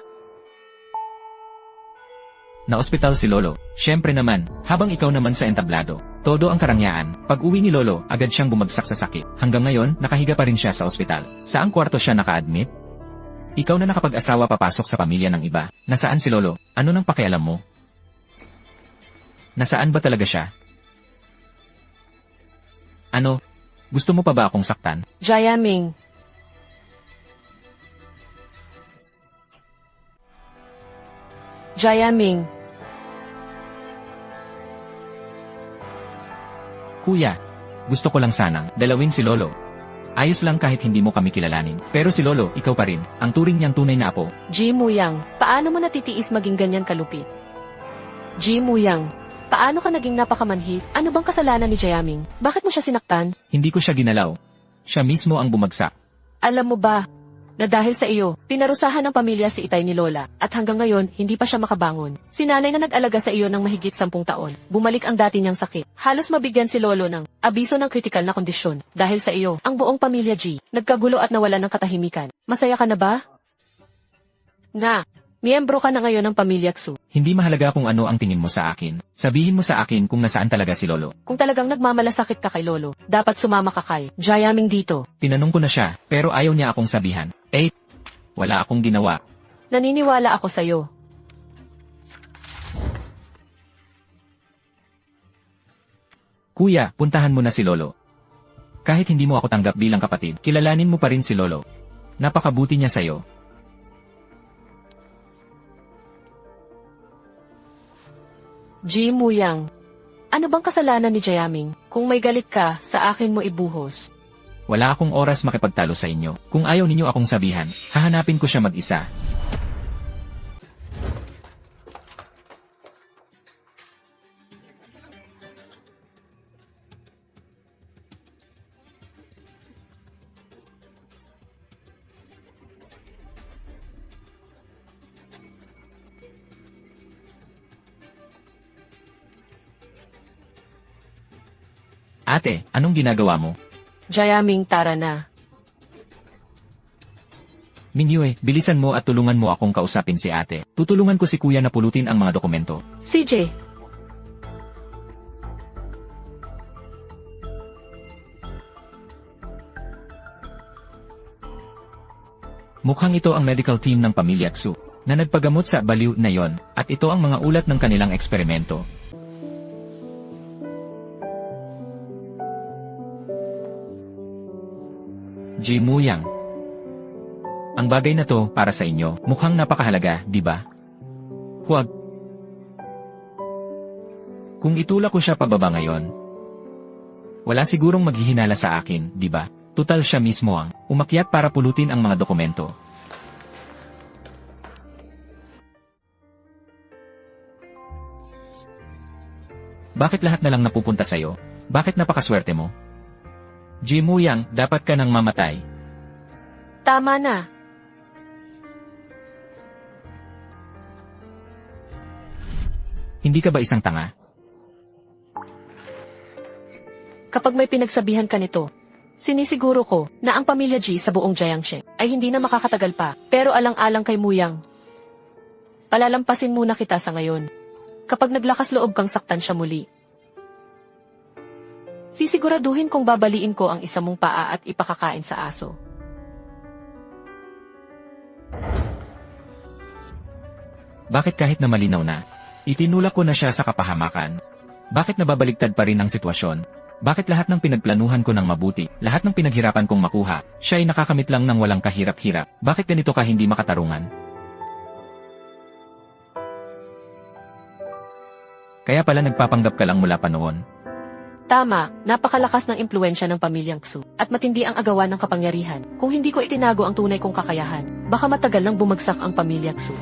Na-ospital si Lolo. Siyempre naman, habang ikaw naman sa entablado. Todo ang karangyaan. Pag uwi ni Lolo, agad siyang bumagsak sa sakit. Hanggang ngayon, nakahiga pa rin siya sa ospital. Saang kwarto siya naka-admit? Ikaw na nakapag-asawa papasok sa pamilya ng iba. Nasaan si Lolo? Ano nang pakialam mo? Nasaan ba talaga siya? Ano? Gusto mo pa ba akong saktan? Jayaming. Jayaming. Kuya, Gusto ko lang sanang dalawin si Lolo. Ayos lang kahit hindi mo kami kilalanin. Pero si Lolo, ikaw pa rin, ang turing niyang tunay na apo. Ji Muyang, paano mo natitiis maging ganyan kalupit? Ji Muyang, paano ka naging napakamanhit? Ano bang kasalanan ni Jayaming? Bakit mo siya sinaktan? Hindi ko siya ginalaw. Siya mismo ang bumagsak. Alam mo ba, na dahil sa iyo, pinarusahan ng pamilya si itay ni Lola, at hanggang ngayon, hindi pa siya makabangon. Si nanay na nag-alaga sa iyo ng mahigit 10 taon, bumalik ang dati niyang sakit. Halos mabigyan si Lolo ng abiso ng kritikal na kondisyon. Dahil sa iyo, ang buong pamilya G, nagkagulo at nawala ng katahimikan. Masaya ka na ba? Nga, miyembro ka na ngayon ng pamilya Xu. Hindi mahalaga kung ano ang tingin mo sa akin. Sabihin mo sa akin kung nasaan talaga si Lolo. Kung talagang nagmamalasakit ka kay Lolo, dapat sumama ka kay Jayaming dito. Tinanong ko na siya, pero ayaw niya akong sabihan. Wala akong ginawa. Naniniwala ako sa'yo. Kuya, puntahan mo na si Lolo. Kahit hindi mo ako tanggap bilang kapatid, kilalanin mo pa rin si Lolo. Napakabuti niya sa'yo. Ji Muyang, ano bang kasalanan ni Jayaming? Kung may galit ka, sa akin mo ibuhos. Wala akong oras makipagtalo sa inyo. Kung ayaw ninyo akong sabihan, hahanapin ko siya mag-isa. Ate, anong ginagawa mo? Jayaming, tara na. Minyue, bilisan mo at tulungan mo akong kausapin si ate. Tutulungan ko si kuya na pulutin ang mga dokumento. CJ. Mukhang ito ang medical team ng pamilya Xu, na nagpagamot sa baliw na yon, at ito ang mga ulat ng kanilang eksperimento. Ji Muyang. Ang bagay na to para sa inyo, mukhang napakahalaga, di ba? Huwag. Kung itulak ko siya pababa ngayon, wala sigurong maghihinala sa akin, di ba? Tutal siya mismo ang umakyat para pulutin ang mga dokumento. Bakit lahat na lang napupunta sa'yo? Bakit napakaswerte mo? Ji Muyang, dapat ka nang mamatay. Tama na. Hindi ka ba isang tanga? Kapag may pinagsabihan ka nito, sinisiguro ko na ang pamilya G sa buong Jiangxi ay hindi na makakatagal pa, pero alang-alang kay Muyang. Palalampasin muna kita sa ngayon. Kapag naglakas loob kang saktan siya muli, sisiguraduhin kong babaliin ko ang isa mong paa at ipakakain sa aso. Bakit kahit na malinaw na, itinulak ko na siya sa kapahamakan? Bakit nababaligtad pa rin ang sitwasyon? Bakit lahat ng pinagplanuhan ko ng mabuti, lahat ng pinaghirapan kong makuha, siya ay nakakamit lang ng walang kahirap-hirap? Bakit ganito ka hindi makatarungan? Kaya pala nagpapanggap ka lang mula pa noon. Tama, napakalakas ng impluensya ng pamilyang Xu, at matindi ang agawan ng kapangyarihan. Kung hindi ko itinago ang tunay kong kakayahan, baka matagal nang bumagsak ang pamilyang Xu.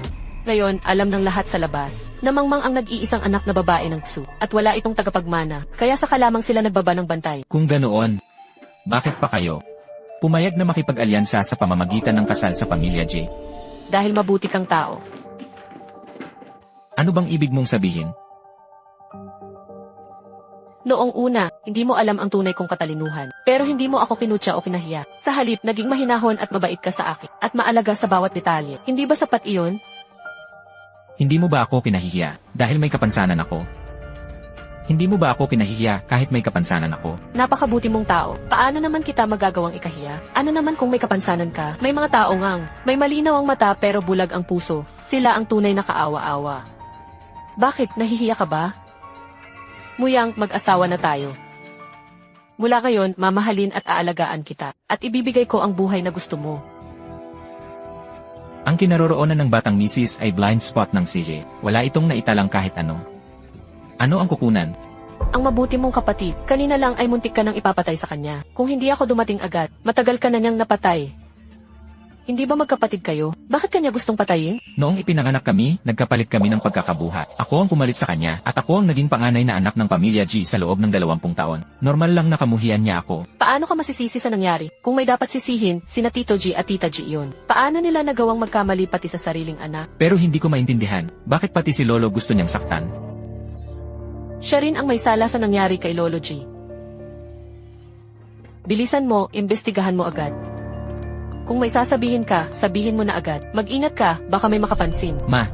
Ngayon, alam ng lahat sa labas, na Mangmang ang nag-iisang anak na babae ng Xu, at wala itong tagapagmana, kaya saka lamang sila nagbaba ng bantay. Kung ganoon, bakit pa kayo pumayag na makipag-alyansa sa pamamagitan ng kasal sa pamilya J? Dahil mabuti kang tao. Ano bang ibig mong sabihin? Noong una, hindi mo alam ang tunay kong katalinuhan. Pero hindi mo ako kinutya o kinahiya. Sa halip, naging mahinahon at mabait ka sa akin. At maalaga sa bawat detalye. Hindi ba sapat iyon? Hindi mo ba ako kinahihiya dahil may kapansanan ako? Hindi mo ba ako kinahihiya kahit may kapansanan ako? Napakabuti mong tao. Paano naman kita magagawang ikahiya? Ano naman kung may kapansanan ka? May mga tao ngang, may malinaw ang mata pero bulag ang puso. Sila ang tunay na kaawa-awa. Bakit? Nahihiya ka ba? Muyang, mag-asawa na tayo. Mula ngayon, mamahalin at aalagaan kita. At ibibigay ko ang buhay na gusto mo. Ang kinaroroonan ng batang misis ay blind spot ng CJ. Wala itong naitalang kahit ano. Ano ang kukunan? ang mabuti mong kapatid. Kanina lang ay muntik ka nang ipapatay sa kanya. Kung hindi ako dumating agad, matagal ka na niyang napatay. Hindi ba magkapatid kayo? Bakit kanya gustong patayin? Noong ipinanganak kami, nagkapalit kami ng pagkakabuhat. Ako ang pumalit sa kanya, at ako ang naging panganay na anak ng pamilya G sa loob ng 20 taon. Normal lang na kamuhian niya ako. Paano ka masisisi sa nangyari? Kung may dapat sisihin, sina Tito G at Tita G yun. Paano nila nagawang magkamali pati sa sariling anak? Pero hindi ko maintindihan, bakit pati si Lolo gusto niyang saktan? Siya rin ang may sala sa nangyari kay Lolo G. Bilisan mo, imbestigahan mo agad. Kung may sasabihin ka, sabihin mo na agad. Mag-ingat ka, baka may makapansin. Ma,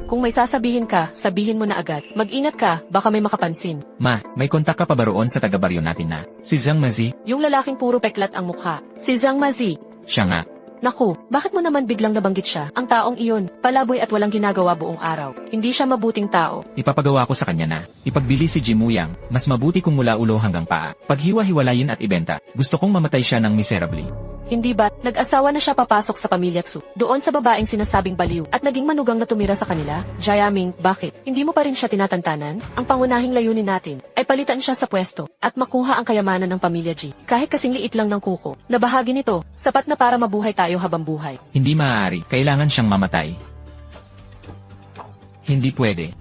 Kung may sasabihin ka, sabihin mo na agad. Mag-ingat ka, baka may makapansin. may kontak ka pa ba roon sa taga-baryo natin na? Si Zhang Mazi? Yung lalaking puro peklat ang mukha. Si Zhang Mazi. Siya nga. Naku, bakit mo naman biglang nabanggit siya? Ang taong iyon, palaboy at walang ginagawa buong araw. Hindi siya mabuting tao. Ipapagawa ko sa kanya na, ipagbili si Jimuyang, mas mabuti kung mula ulo hanggang paa. Paghiwa-hiwalayin at ibenta, gusto kong mamatay siya ng miserably. Hindi ba, nag-asawa na siya papasok sa pamilya Tsu, doon sa babaeng sinasabing baliw, at naging manugang na tumira sa kanila? Jayaming, bakit? Hindi mo pa rin siya tinatantanan? Ang pangunahing layunin natin, ay palitan siya sa pwesto, at makuha ang kayamanan ng pamilya G. Kahit kasing liit lang ng kuko, na bahagi nito, sapat na para mabuhay tayo habang buhay. Hindi maaari, kailangan siyang mamatay. Hindi pwede.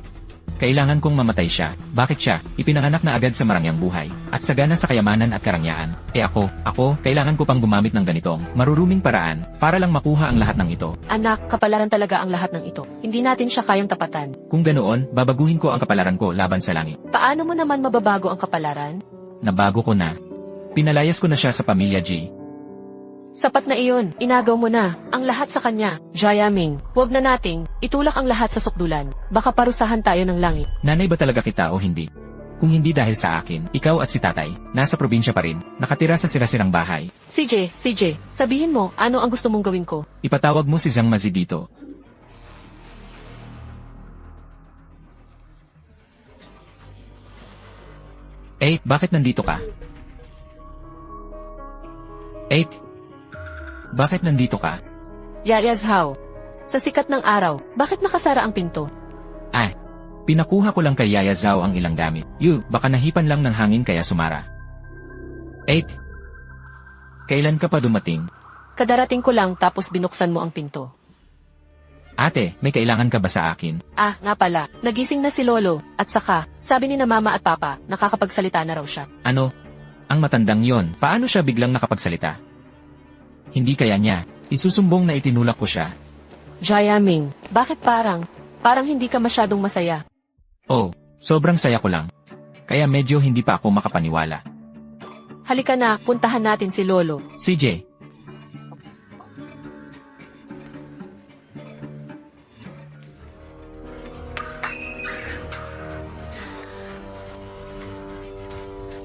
Kailangan kong mamatay siya. Bakit siya? Ipinanganak na agad sa marangyang buhay. At sagana sa kayamanan at karangyaan. Ako, kailangan ko pang gumamit ng ganitong maruruming paraan para lang makuha ang lahat ng ito. Anak, kapalaran talaga ang lahat ng ito. Hindi natin siya kayang tapatan. Kung ganoon, babaguhin ko ang kapalaran ko laban sa langit. Paano mo naman mababago ang kapalaran? Nabago ko na. Pinalayas ko na siya sa pamilya G. Sapat na iyon, inagaw mo na, ang lahat sa kanya. Jayaming, huwag na nating itulak ang lahat sa sukdulan. Baka parusahan tayo ng langit. Nanay ba talaga kita o hindi? Kung hindi dahil sa akin, ikaw at si tatay, nasa probinsya pa rin, nakatira sa sirasirang bahay. CJ, sabihin mo, ano ang gusto mong gawin ko? Ipatawag mo si Zhang Mazi dito. Bakit nandito ka? Bakit nandito ka? Yayazhaw. Sa sikat ng araw, bakit nakasara ang pinto? Pinakuha ko lang kay Yaya Zhao ang ilang gamit. Baka nahipan lang ng hangin kaya sumara. Kailan ka pa dumating? Kadarating ko lang tapos binuksan mo ang pinto. Ate, may kailangan ka ba sa akin? Nga pala, nagising na si Lolo, at saka, sabi ni na Mama at Papa, nakakapagsalita na raw siya. Ano? Ang matandang yon, paano siya biglang nakapagsalita? Hindi kaya niya, isusumbong na itinulak ko siya. Jayaming, bakit parang hindi ka masyadong masaya? Sobrang saya ko lang. Kaya medyo hindi pa ako makapaniwala. Halika na, puntahan natin si Lolo. CJ.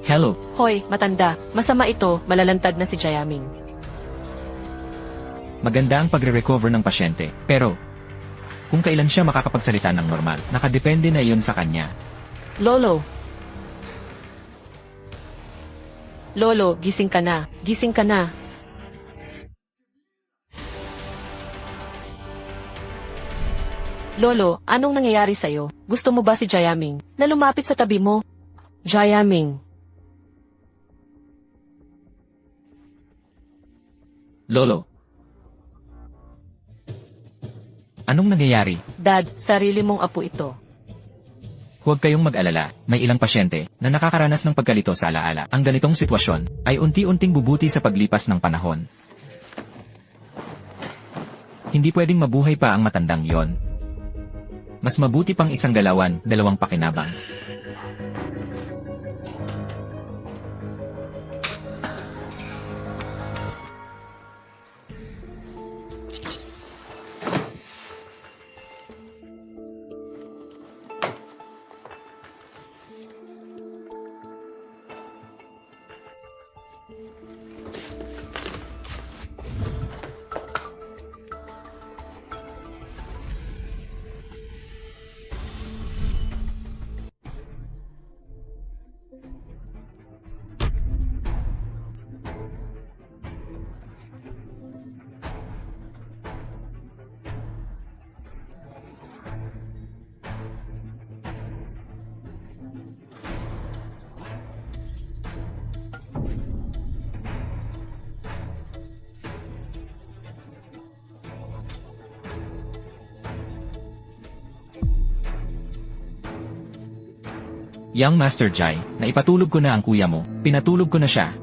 Hello. Hoy, matanda, masama ito, malalantad na si Jayaming. Maganda ang pagre-recover ng pasyente, pero kung kailan siya makakapagsalita ng normal, nakadepende na iyon sa kanya. Lolo, gising ka na. Gising ka na. Lolo, anong nangyayari sa'yo? Gusto mo ba si Jayaming na lumapit sa tabi mo? Jayaming. Lolo. Anong nangyayari? Dad, sarili mong apo ito. Huwag kayong mag-alala, may ilang pasyente na nakakaranas ng pagkalito sa alaala. Ang ganitong sitwasyon ay unti-unting bubuti sa paglipas ng panahon. Hindi pwedeng mabuhay pa ang matandang yon. Mas mabuti pang isang galawan, dalawang pakinabang. Young Master Jai, naipatulog ko na ang kuya mo. Pinatulog ko na siya.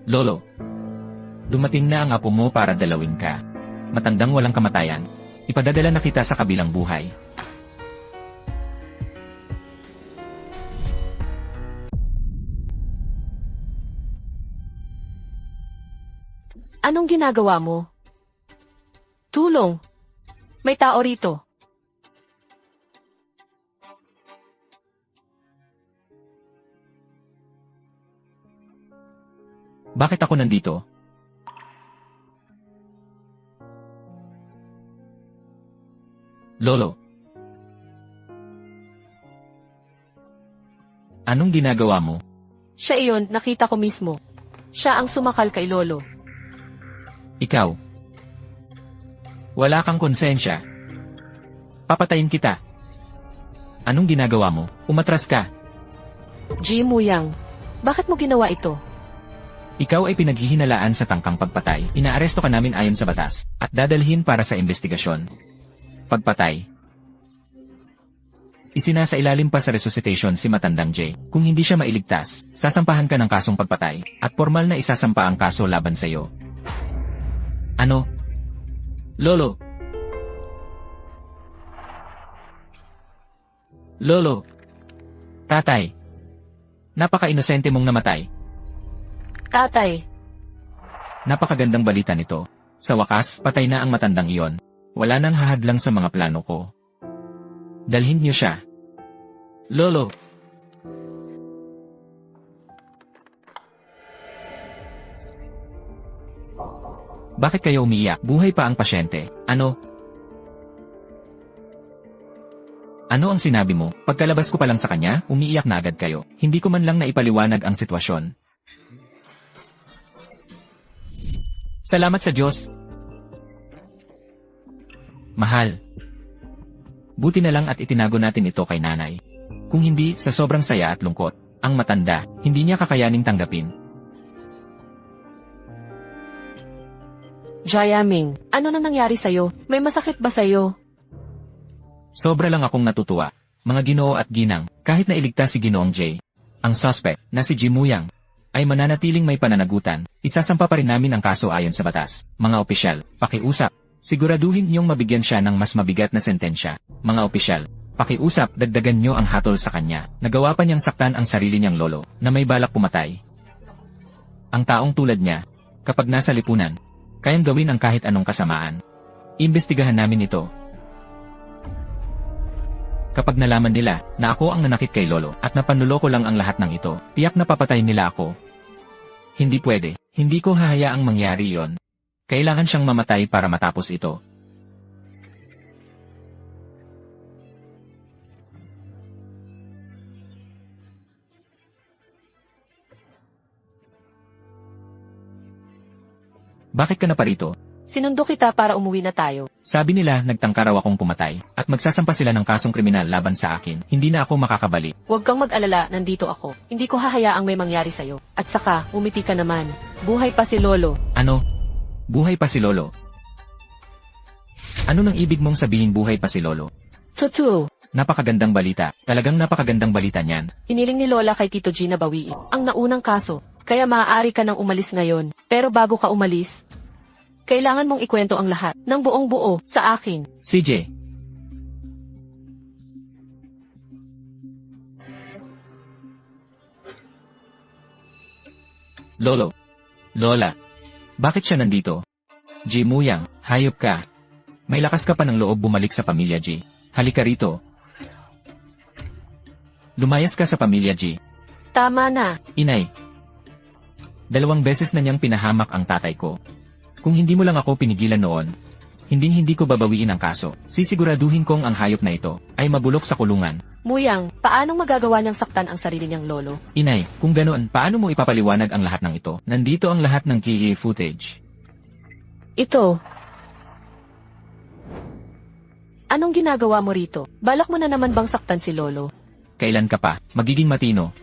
Lolo, dumating na ang apo mo para dalawin ka. Matandang walang kamatayan. Ipadadala na kita sa kabilang buhay. Anong ginagawa mo? Tulong! May tao rito. Bakit ako nandito? Lolo. Anong ginagawa mo? Siya iyon, nakita ko mismo. Siya ang sumakal kay Lolo. Ikaw. Wala kang konsensya. Papatayin kita. Anong ginagawa mo? Umatras ka. Ji Muyang, bakit mo ginawa ito? Ikaw ay pinaghihinalaan sa tangkang pagpatay. Inaaresto ka namin ayon sa batas at dadalhin para sa investigasyon. Pagpatay. Isinasailalim pa sa resuscitation si Matandang J. Kung hindi siya mailigtas, sasampahan ka ng kasong pagpatay at formal na isasampa ang kaso laban sa iyo. Ano? Lolo. Lolo. Tatay. Napaka-inosente mong namatay. Tatay, Napakagandang balita nito. Sa wakas, patay na ang matandang iyon. Wala nang hahadlang sa mga plano ko. Dalhin niyo siya. Lolo. Bakit kayo umiiyak? Buhay pa ang pasyente. Ano? Ano ang sinabi mo? Pagkalabas ko pa lang sa kanya, umiiyak na agad kayo. Hindi ko man lang naipaliwanag ang sitwasyon. Salamat sa Diyos. Mahal. Buti na lang at itinago natin ito kay nanay. Kung hindi, sa sobrang saya at lungkot, ang matanda, hindi niya kakayaning tanggapin. Jayaming, ano nang nangyari sa'yo? May masakit ba sa'yo? Sobra lang akong natutuwa. Mga Ginoo at Ginang, kahit na iligtas si Ginoong J. Ang suspect, na si Ji Muyang, ay mananatiling may pananagutan, isasampa pa rin namin ang kaso ayon sa batas. Mga opisyal, pakiusap. Siguraduhin niyong mabigyan siya ng mas mabigat na sentensya. Mga opisyal, pakiusap, dagdagan niyo ang hatol sa kanya. Nagawa pa niyang saktan ang sarili niyang lolo, na may balak pumatay. Ang taong tulad niya, kapag nasa lipunan, kayang gawin ang kahit anong kasamaan. Imbestigahan namin ito. Kapag nalaman nila na ako ang nanakit kay lolo at napanloloko lang ang lahat ng ito, tiyak na papatayin nila ako. Hindi pwede. Hindi ko hahayaang mangyari yon. Kailangan siyang mamatay para matapos ito. Bakit ka na parito? Sinundo kita para umuwi na tayo. Sabi nila nagtangka raw akong pumatay at magsasampa sila ng kasong kriminal laban sa akin. Hindi na ako makakabalik. Huwag kang mag-alala, nandito ako. Hindi ko hahayaang may mangyari sa'yo. At saka, umiti ka naman. Buhay pa si Lolo. Ano? Buhay pa si Lolo? Ano nang ibig mong sabihin buhay pa si Lolo? Totoo. Napakagandang balita. Talagang napakagandang balita niyan. Iniling ni Lola kay Tito G na bawiin ang naunang kaso. Kaya maaari ka nang umalis ngayon. Pero bago ka umalis, kailangan mong ikwento ang lahat ng buong buo sa akin. CJ. Lolo. Lola. Bakit siya nandito? Ji Muyang, hayop ka. May lakas ka pa ng loob bumalik sa pamilya Ji. Halika rito. Lumayas ka sa pamilya Ji. Tama na. Inay. 2 beses na niyang pinahamak ang tatay ko. Kung hindi mo lang ako pinigilan noon, hindi ko babawiin ang kaso. Sisiguraduhin kong ang hayop na ito ay mabulok sa kulungan. Muyang, paanong magagawa niyang saktan ang sarili niyang lolo? Inay, kung ganoon, paano mo ipapaliwanag ang lahat ng ito? Nandito ang lahat ng KK footage. Ito. Anong ginagawa mo rito? Balak mo na naman bang saktan si Lolo? Kailan ka pa magiging matino?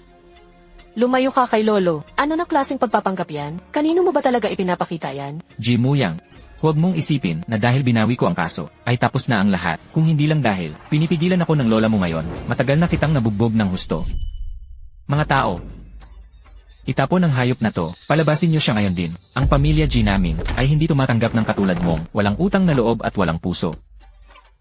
Lumayo ka kay Lolo. Ano na klaseng pagpapanggap yan? Kanino mo ba talaga ipinapakita yan? Ji Muyang, huwag mong isipin na dahil binawi ko ang kaso, ay tapos na ang lahat. Kung hindi lang dahil, pinipigilan ako ng lola mo ngayon. Matagal na kitang nabugbog ng husto. Mga tao, itapon ang hayop na to, palabasin niyo siya ngayon din. Ang pamilya G namin ay hindi tumatanggap ng katulad mong walang utang na loob at walang puso.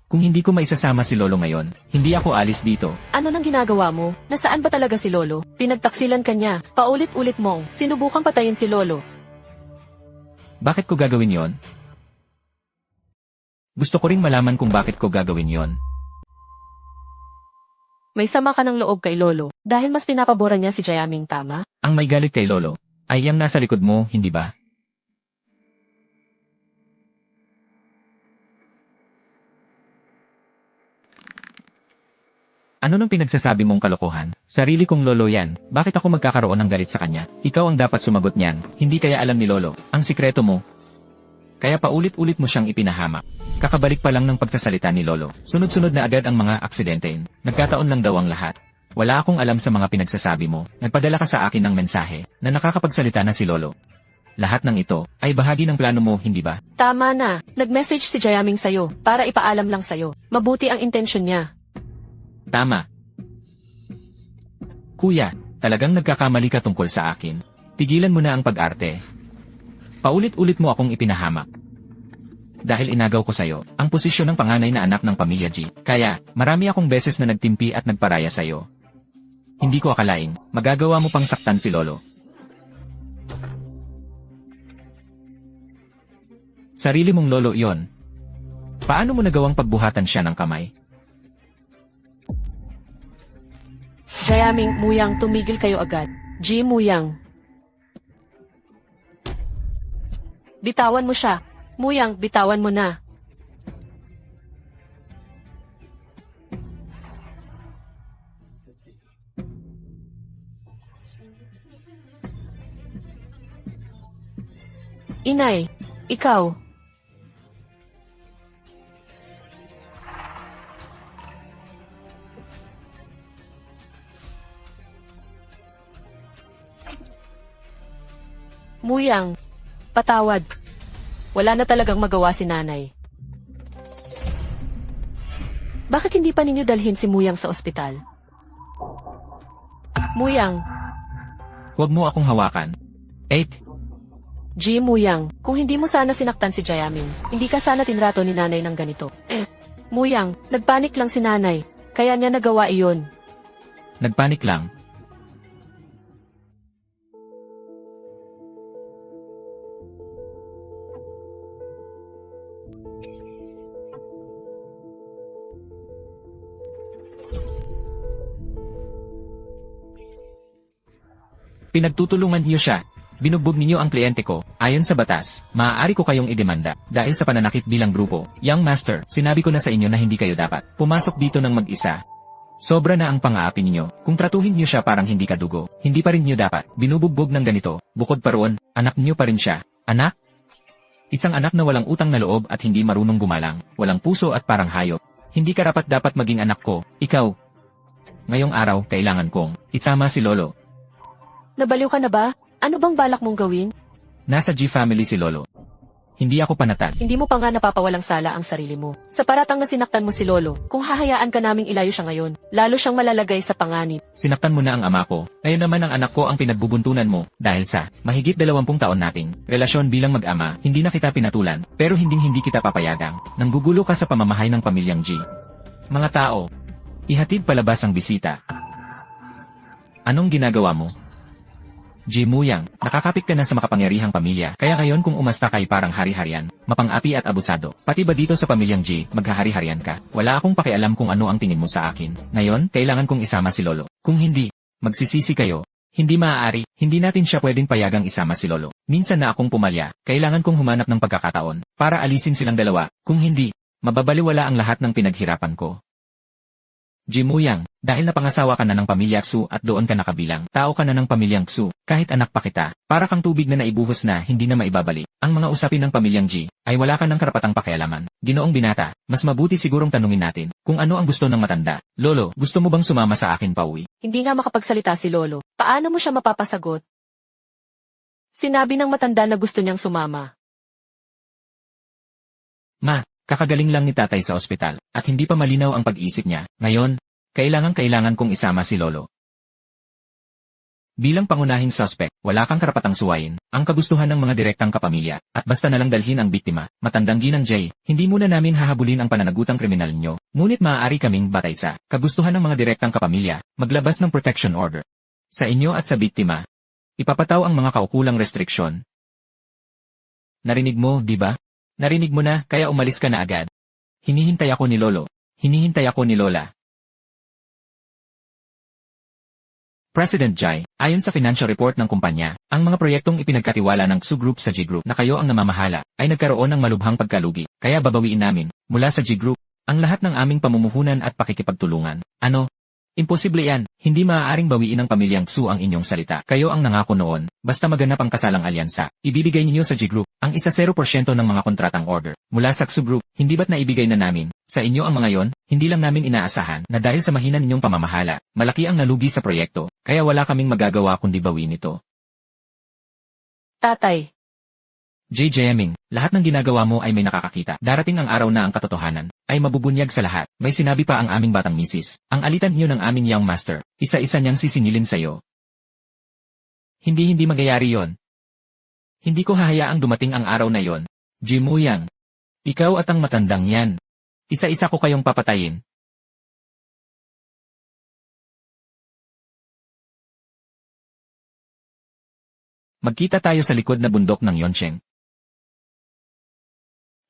Kung hindi ko maisasama si Lolo ngayon, hindi ako alis dito. Ano nang ginagawa mo? Nasaan ba talaga si Lolo? Pinagtaksilan ka niya. Paulit-ulit mong sinubukang patayin si Lolo. Bakit ko gagawin yon? Gusto ko ring malaman kung bakit ko gagawin yon. May sama ka ng loob kay Lolo dahil mas pinapaboran niya si Jayaming, tama? Ang may galit kay Lolo ay yung nasa likod mo, hindi ba? Ano nang pinagsasabi mong kalokohan? Sarili kong lolo yan. Bakit ako magkakaroon ng galit sa kanya? Ikaw ang dapat sumagot niyan. Hindi kaya alam ni Lolo ang sikreto mo. Kaya paulit-ulit mo siyang ipinahamak. Kakabalik pa lang ng pagsasalita ni Lolo. Sunod-sunod na agad ang mga aksidente. Nagkataon lang daw ang lahat. Wala akong alam sa mga pinagsasabi mo. Nagpadala ka sa akin ng mensahe na nakakapagsalita na si Lolo. Lahat ng ito ay bahagi ng plano mo, hindi ba? Tama na. Nag-message si Jayaming sa'yo para ipaalam lang sa'yo. Mabuti ang intensyon niya. Tama. Kuya, talagang nagkakamali ka tungkol sa akin. Tigilan mo na ang pag-arte. Paulit-ulit mo akong ipinahamak. Dahil inagaw ko sa'yo ang posisyon ng panganay na anak ng pamilya G. Kaya, marami akong beses na nagtimpi at nagparaya sa'yo. Hindi ko akalaing magagawa mo pang saktan si Lolo. Sarili mong lolo yon. Paano mo nagawang pagbuhatan siya ng kamay? Jayaming, Muyang, tumigil kayo agad. G. Muyang. Bitawan mo siya. Muyang, bitawan mo na. Inay, ikaw. Muyang, patawad. Wala na talagang magawa si nanay. Bakit hindi pa ninyo dalhin si Muyang sa ospital? Muyang, Huwag mo akong hawakan. 8. G. Muyang, kung hindi mo sana sinaktan si Jayaming, hindi ka sana tinrato ni nanay ng ganito. Muyang, nagpanik lang si nanay, kaya niya nagawa iyon. Nagpanik lang. Pinagtutulungan niyo siya. Binugbog ninyo ang kliyente ko. Ayon sa batas, maaari ko kayong idemanda dahil sa pananakit bilang grupo. Young Master, sinabi ko na sa inyo na hindi kayo dapat pumasok dito ng mag-isa. Sobra na ang pang-aapi ninyo. Kung tratuhin niyo siya parang hindi kadugo, hindi pa rin niyo dapat binubugbog ng ganito. Bukod pa roon, anak niyo pa rin siya. Anak? Isang anak na walang utang na loob at hindi marunong gumalang, walang puso at parang hayop. Hindi karapat-dapat maging anak ko. Ikaw. Ngayong araw, kailangan kong isama si Lolo. Nabaliw ka na ba? Ano bang balak mong gawin? Nasa G-family si Lolo. Hindi ako panatag. Hindi mo pa nga napapawalang sala ang sarili mo. Sa paratang na sinaktan mo si Lolo, kung hahayaan ka naming ilayo siya ngayon, lalo siyang malalagay sa panganib. Sinaktan mo na ang ama ko. Ngayon naman ang anak ko ang pinagbubuntunan mo dahil sa mahigit 20 taon nating relasyon bilang mag-ama. Hindi na kita pinatulan, pero hindi kita papayagang. Nanggugulo ka sa pamamahay ng pamilyang G. Mga tao, ihatid palabas ang bisita. Anong ginagawa mo? G. Muyang, nakakapit ka na sa makapangyarihang pamilya, kaya ngayon kung umasta kay parang hari-harian, mapang-api at abusado. Pati ba dito sa pamilyang G, maghahari-harian ka? Wala akong pakialam kung ano ang tingin mo sa akin. Ngayon, kailangan kong isama si Lolo. Kung hindi, magsisisi kayo. Hindi maaari, hindi natin siya pwedeng payagang isama si Lolo. Minsan na akong pumalya, kailangan kong humanap ng pagkakataon, para alisin silang dalawa. Kung hindi, mababaliwala ang lahat ng pinaghirapan ko. G. Muyang, dahil napangasawa ka na ng pamilya Xu at doon ka nakabilang, tao ka na ng pamilyang Xu, kahit anak pa kita, para kang tubig na naibuhos na hindi na maibabalik. Ang mga usapin ng pamilyang G ay wala ka ng karapatang pakialaman. Ginoong binata, mas mabuti sigurong tanungin natin kung ano ang gusto ng matanda. Lolo, gusto mo bang sumama sa akin pauwi? Hindi nga makapagsalita si Lolo. Paano mo siya mapapasagot? Sinabi ng matanda na gusto niyang sumama. Ma, kakagaling lang ni tatay sa ospital at hindi pa malinaw ang pag-iisip niya. Ngayon, kailangan kong isama si Lolo. Bilang pangunahing suspect, wala kang karapatang suwayin ang kagustuhan ng mga direktang kapamilya at basta na lang dalhin ang biktima, matandang ginang Jay. Hindi muna namin hahabulin ang pananagutang kriminal nyo, ngunit maaari kaming batay sa kagustuhan ng mga direktang kapamilya, maglabas ng protection order. Sa inyo at sa biktima, ipapataw ang mga kaukulang restriksyon. Narinig mo, di ba? Narinig mo na, kaya umalis ka na agad. Hinihintay ako ni Lolo. Hinihintay ako ni Lola. President Jai, ayon sa financial report ng kumpanya, ang mga proyektong ipinagkatiwala ng XU Group sa G Group na kayo ang namamahala ay nagkaroon ng malubhang pagkalugi, kaya babawiin namin, mula sa G Group, ang lahat ng aming pamumuhunan at pakikipagtulungan. Ano? Imposible yan, hindi maaaring bawiin ng pamilyang XU ang inyong salita. Kayo ang nangako noon, basta maganap ang kasalang alyansa, ibibigay ninyo sa G Group, ang isa 0% ng mga kontratang order. Mula sa XU Group, hindi ba't naibigay na namin, sa inyo ang mga yon, hindi lang namin inaasahan na dahil sa mahina ninyong pamamahala, malaki ang nalugi sa proyekto, kaya wala kaming magagawa kundi bawiin ito. Tatay. JJMing, lahat ng ginagawa mo ay may nakakakita. Darating ang araw na ang katotohanan ay mabubunyag sa lahat. May sinabi pa ang aming batang misis. Ang alitan niyo ng aming young master, isa-isa niyang sisingilin sa'yo. Hindi magyayari yon. Hindi ko hahayaang dumating ang araw na yon. Jimuyang, ikaw at ang matandang yan. Isa-isa ko kayong papatayin. Magkita tayo sa likod na bundok ng Yoncheng.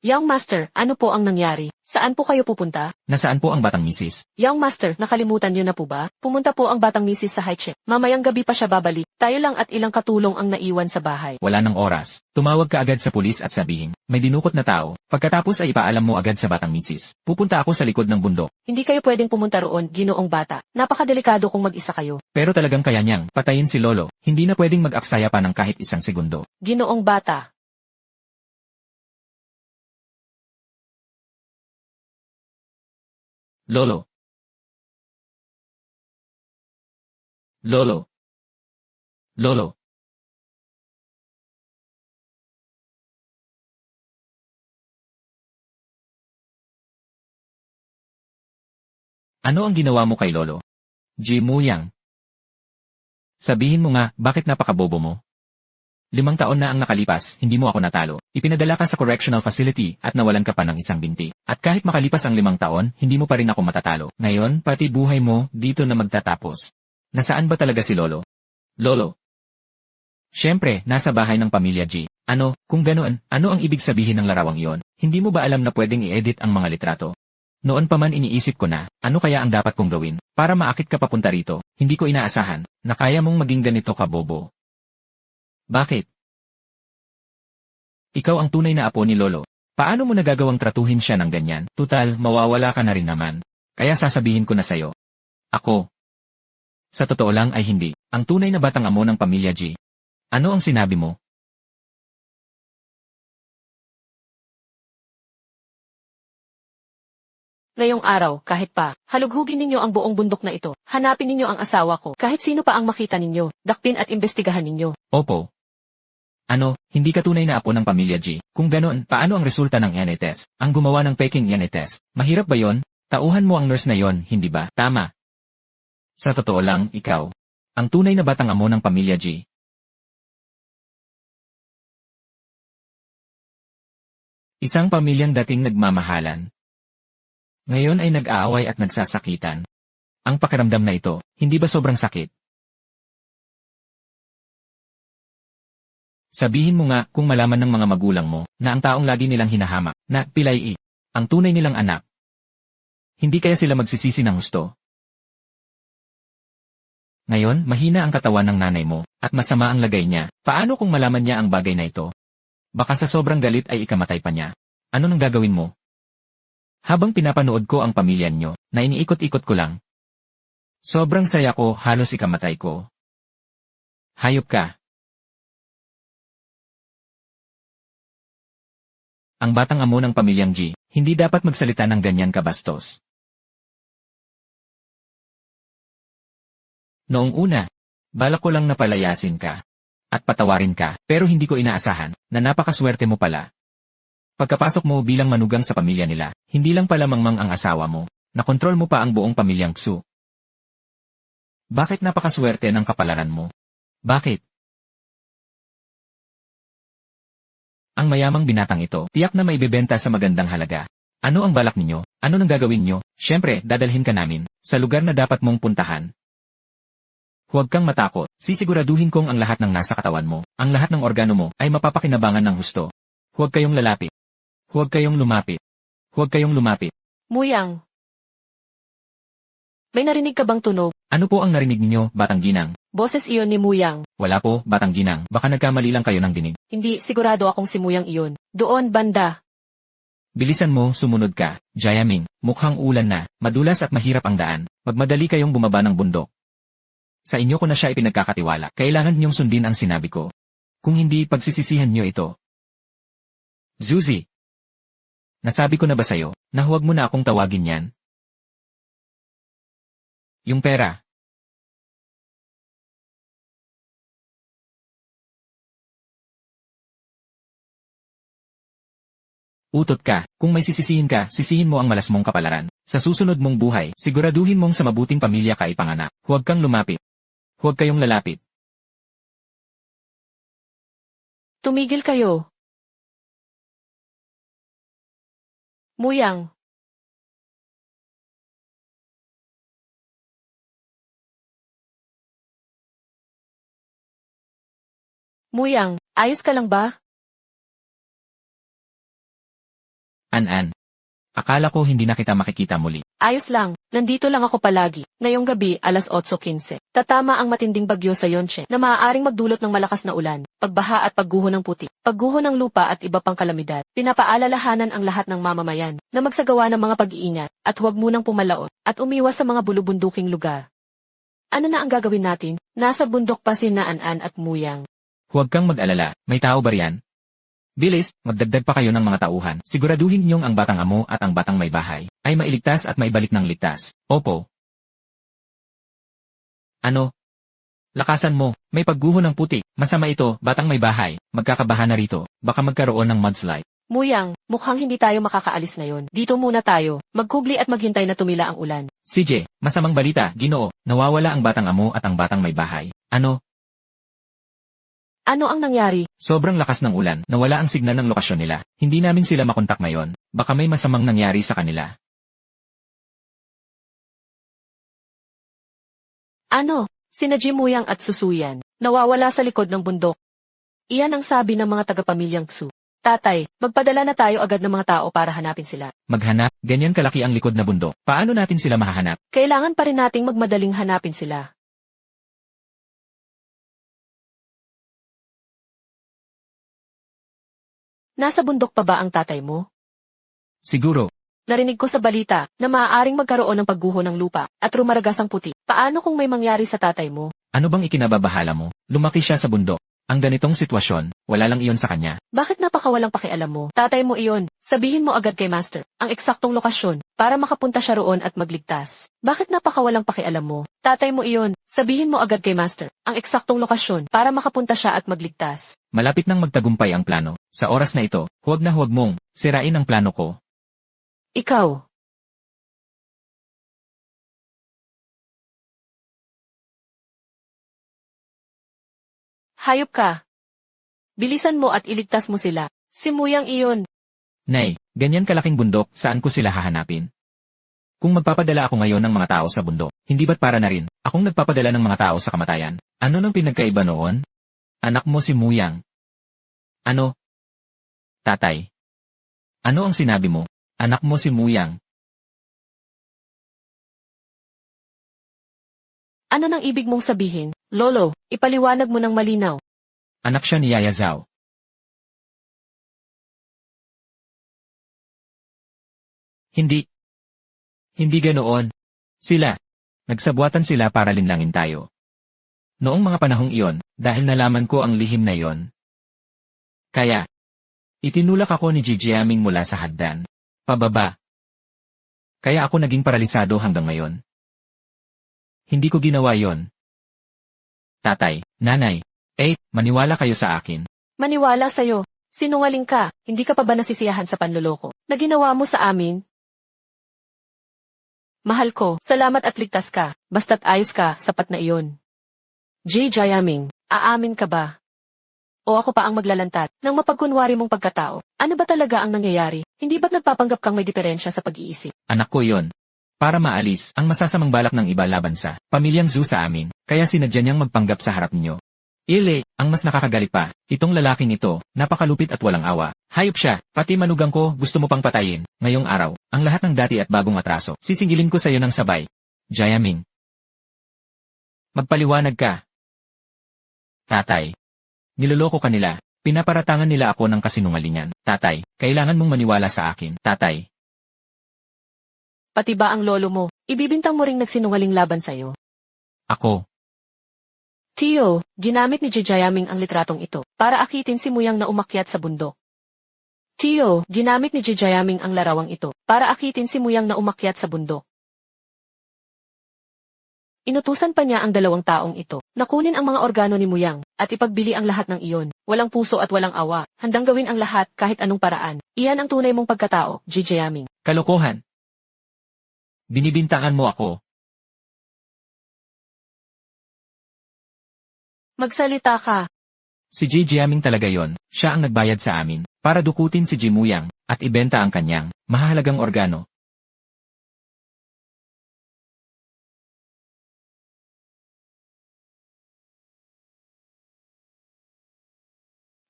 Young Master, ano po ang nangyari? Saan po kayo pupunta? Nasaan po ang batang misis? Young Master, nakalimutan niyo na po ba? Pumunta po ang batang misis sa Haiche. Mamayang gabi pa siya babalik. Tayo lang at ilang katulong ang naiwan sa bahay. Wala ng oras. Tumawag ka agad sa pulis at sabihin, may dinukot na tao. Pagkatapos ay ipaalam mo agad sa batang misis. Pupunta ako sa likod ng bundok. Hindi kayo pwedeng pumunta roon, ginoong bata. Napakadelikado kung mag-isa kayo. Pero talagang kaya niyang patayin si Lolo. Hindi na pwedeng mag-aksaya pa ng kahit isang segundo. Ginoong bata. Lolo. Lolo. Lolo. Ano ang ginawa mo kay Lolo? Jimuyang. Sabihin mo nga, bakit napakabobo mo? 5 taon na ang nakalipas, hindi mo ako natalo. Ipinadala ka sa correctional facility at nawalan ka pa ng isang binti. At kahit makalipas ang 5 taon, hindi mo pa rin ako matatalo. Ngayon, pati buhay mo, dito na magtatapos. Nasaan ba talaga si Lolo? Lolo. Siyempre, nasa bahay ng pamilya G. Ano, kung ganoon, ano ang ibig sabihin ng larawang iyon? Hindi mo ba alam na pwedeng i-edit ang mga litrato? Noon pa man iniisip ko na, ano kaya ang dapat kong gawin, para maakit ka papunta rito? Hindi ko inaasahan, na kaya mong maging ganito ka bobo. Bakit? Ikaw ang tunay na apo ni Lolo. Paano mo nagagawang tratuhin siya ng ganyan? Tutal, mawawala ka na rin naman. Kaya sasabihin ko na sa'yo. Ako. Sa totoo lang ay hindi. Ang tunay na batang amo ng pamilya G. Ano ang sinabi mo? Ngayong araw, kahit pa, halughugin ninyo ang buong bundok na ito. Hanapin ninyo ang asawa ko. Kahit sino pa ang makita ninyo, dakpin at imbestigahan ninyo. Opo. Ano, hindi ka tunay na apo ng pamilya G. Kung ganoon, paano ang resulta ng DNA test? Ang gumawa ng peking DNA test. Mahirap ba yon? Tauhan mo ang nurse na yon, hindi ba? Tama. Sa totoo lang, ikaw. Ang tunay na batang amo ng pamilya G. Isang pamilyang dating nagmamahalan. Ngayon ay nag-aaway at nagsasakitan. Ang pakiramdam na ito, hindi ba sobrang sakit? Sabihin mo nga kung malaman ng mga magulang mo na ang taong lagi nilang hinahamak, na Pilay, ang tunay nilang anak. Hindi kaya sila magsisisi ng husto? Ngayon, mahina ang katawan ng nanay mo, at masama ang lagay niya. Paano kung malaman niya ang bagay na ito? Baka sa sobrang galit ay ikamatay pa niya. Ano nang gagawin mo? Habang pinapanood ko ang pamilya niyo, na iniikot-ikot ko lang. Sobrang saya ko, halos ikamatay ko. Hayop ka. Ang batang amo ng pamilyang G, hindi dapat magsalita ng ganyan kabastos. Noong una, balak ko lang na palayasin ka. At patawarin ka, pero hindi ko inaasahan na napakaswerte mo pala. Pagkapasok mo bilang manugang sa pamilya nila, hindi lang pala mangmang ang asawa mo, nakontrol mo pa ang buong pamilyang Xu. Bakit napakaswerte ng kapalaran mo? Bakit? Ang mayamang binatang ito, tiyak na maibebenta sa magandang halaga. Ano ang balak ninyo? Ano nang gagawin nyo? Siyempre, dadalhin ka namin sa lugar na dapat mong puntahan. Huwag kang matakot, sisiguraduhin kong ang lahat ng nasa katawan mo, ang lahat ng organo mo, ay mapapakinabangan ng husto. Huwag kayong lalapit. Huwag kayong lumapit. Huwag kayong lumapit. Muyang. May narinig ka bang tunog? Ano po ang narinig ninyo, Batang Ginang? Boses iyon ni Muyang. Wala po, Batang Ginang, baka nagkamali lang kayo ng dinig. Hindi, sigurado akong si Muyang iyon. Doon, banda. Bilisan mo, sumunod ka. Jayaming, mukhang ulan na, madulas at mahirap ang daan. Magmadali kayong bumaba ng bundok. Sa inyo ko na siya ipinagkakatiwala, kailangan niyong sundin ang sinabi ko. Kung hindi, pagsisisihan niyo ito. Zuzi! Nasabi ko na ba sa'yo, na huwag mo na akong tawagin yan? Yung pera. Utot ka, kung may sisisihin ka, sisihin mo ang malas mong kapalaran. Sa susunod mong buhay, siguraduhin mong sa mabuting pamilya ka ipanganak. Huwag kang lumapit. Huwag kayong lalapit. Tumigil kayo. Muyang. Muyang, ayos ka lang ba? An-an. Akala ko hindi na kita makikita muli. Ayos lang, nandito lang ako palagi. Ngayong gabi, alas 8:15. Tatama ang matinding bagyo sa Yonche na maaaring magdulot ng malakas na ulan, pagbaha at pagguho ng putik, pagguho ng lupa at iba pang kalamidad. Pinapaalalahanan ang lahat ng mamamayan na magsagawa ng mga pag-iingat at huwag munang pumalaot at umiwas sa mga bulubunduking lugar. Ano na ang gagawin natin? Nasa bundok pa si An-an at Muyang. Huwag kang mag-alala, may tao ba riyan? Bilis, magdagdag pa kayo ng mga tauhan. Siguraduhin niyong ang batang amo at ang batang may bahay ay mailigtas at maibalik ng ligtas. Opo. Ano? Lakasan mo, may pagguho ng putik. Masama ito, batang may bahay. Magkakabaha na rito. Baka magkaroon ng mudslide. Muyang, mukhang hindi tayo makakaalis ngayon. Dito muna tayo. Magkubli at maghintay na tumila ang ulan. CJ, masamang balita, Ginoo. Nawawala ang batang amo at ang batang may bahay. Ano? Ano ang nangyari? Sobrang lakas ng ulan, nawala ang signal ng lokasyon nila. Hindi namin sila makontak ngayon. Baka may masamang nangyari sa kanila. Ano? Sina Jimuyang at Susuyan. Nawawala sa likod ng bundok. Iyan ang sabi ng mga tagapamilyang Xu. Tatay, magpadala na tayo agad ng mga tao para hanapin sila. Maghanap, ganyan kalaki ang likod na bundok. Paano natin sila mahahanap? Kailangan pa rin nating magmadaling hanapin sila. Nasa bundok pa ba ang tatay mo? Siguro. Narinig ko sa balita na maaaring magkaroon ng pagguho ng lupa at rumaragas ang puti. Paano kung may mangyari sa tatay mo? Ano bang ikinababahala mo? Lumaki siya sa bundok. Ang ganitong sitwasyon, wala lang iyon sa kanya. Bakit napakawalang pakialam mo? Tatay mo iyon. Sabihin mo agad kay Master ang eksaktong lokasyon para makapunta siya roon at magligtas. Bakit napakawalang pakialam mo? Tatay mo iyon. Sabihin mo agad kay Master ang eksaktong lokasyon para makapunta siya at magligtas. Malapit nang magtagumpay ang plano. Sa oras na ito, huwag mong sirain ang plano ko. Ikaw. Hayop ka. Bilisan mo at iligtas mo sila. Si Muyang iyon. Nay, ganyan kalaking bundok, saan ko sila hahanapin? Kung magpapadala ako ngayon ng mga tao sa bundok, hindi ba't para na rin, akong nagpapadala ng mga tao sa kamatayan? Ano nang pinagkaiba noon? Anak mo si Muyang. Ano? Tatay. Ano ang sinabi mo? Anak mo si Muyang. Ano nang ibig mong sabihin? Lolo, ipaliwanag mo ng malinaw. Anak siya ni Yaya Zhao. Hindi. Hindi ganoon. Sila. Nagsabwatan sila para linlangin tayo. Noong mga panahong iyon, dahil nalaman ko ang lihim na iyon. Kaya, Itinulak ako ni Jiaming mula sa hagdan. Pababa. Kaya ako naging paralisado hanggang ngayon. Hindi ko ginawa yon. Tatay, nanay, maniwala kayo sa akin. Maniwala sa'yo. Sinungaling ka, hindi ka pa ba nasisiyahan sa panloloko na ginawa mo sa amin? Mahal ko, salamat at ligtas ka. Basta't ayos ka, sapat na iyon. Jiaming, aamin ka ba? O ako pa ang maglalantat ng mapagkunwari mong pagkatao? Ano ba talaga ang nangyayari? Hindi ba't nagpapanggap kang may diferensya sa pag-iisip? Anak ko yon. Para maalis ang masasamang balak ng iba laban sa pamilyang Zhu sa amin, kaya sinadya niyang magpanggap sa harap niyo. Ang mas nakakagalit pa, itong lalaking ito, napakalupit at walang awa. Hayop siya, pati manugang ko gusto mo pang patayin. Ngayong araw, ang lahat ng dati at bagong atraso, sisingilin ko sa iyo ng sabay. Jiaming. Magpaliwanag ka. Tatay. Niloloko ka nila. Pinaparatangan nila ako ng kasinungalingan. Tatay, kailangan mong maniwala sa akin. Tatay. Pati ba ang lolo mo, ibibintang mo ring nagsinungaling laban sa'yo? Ako. Tio, ginamit ni Jiaming ang litratong ito para akitin si Muyang na umakyat sa bundok. Tio, ginamit ni Jiaming ang larawang ito para akitin si Muyang na umakyat sa bundok. Inutusan pa niya ang 2 taong ito na kunin ang mga organo ni Muyang at ipagbili ang lahat ng iyon. Walang puso at walang awa, handang gawin ang lahat kahit anong paraan. Iyan ang tunay mong pagkatao, Jiaming. Kalokohan. Binibintangan mo ako. Magsalita ka. Si Jiaming talaga yon. Siya ang nagbayad sa amin para dukutin si Muyang at ibenta ang kanyang mahahalagang organo.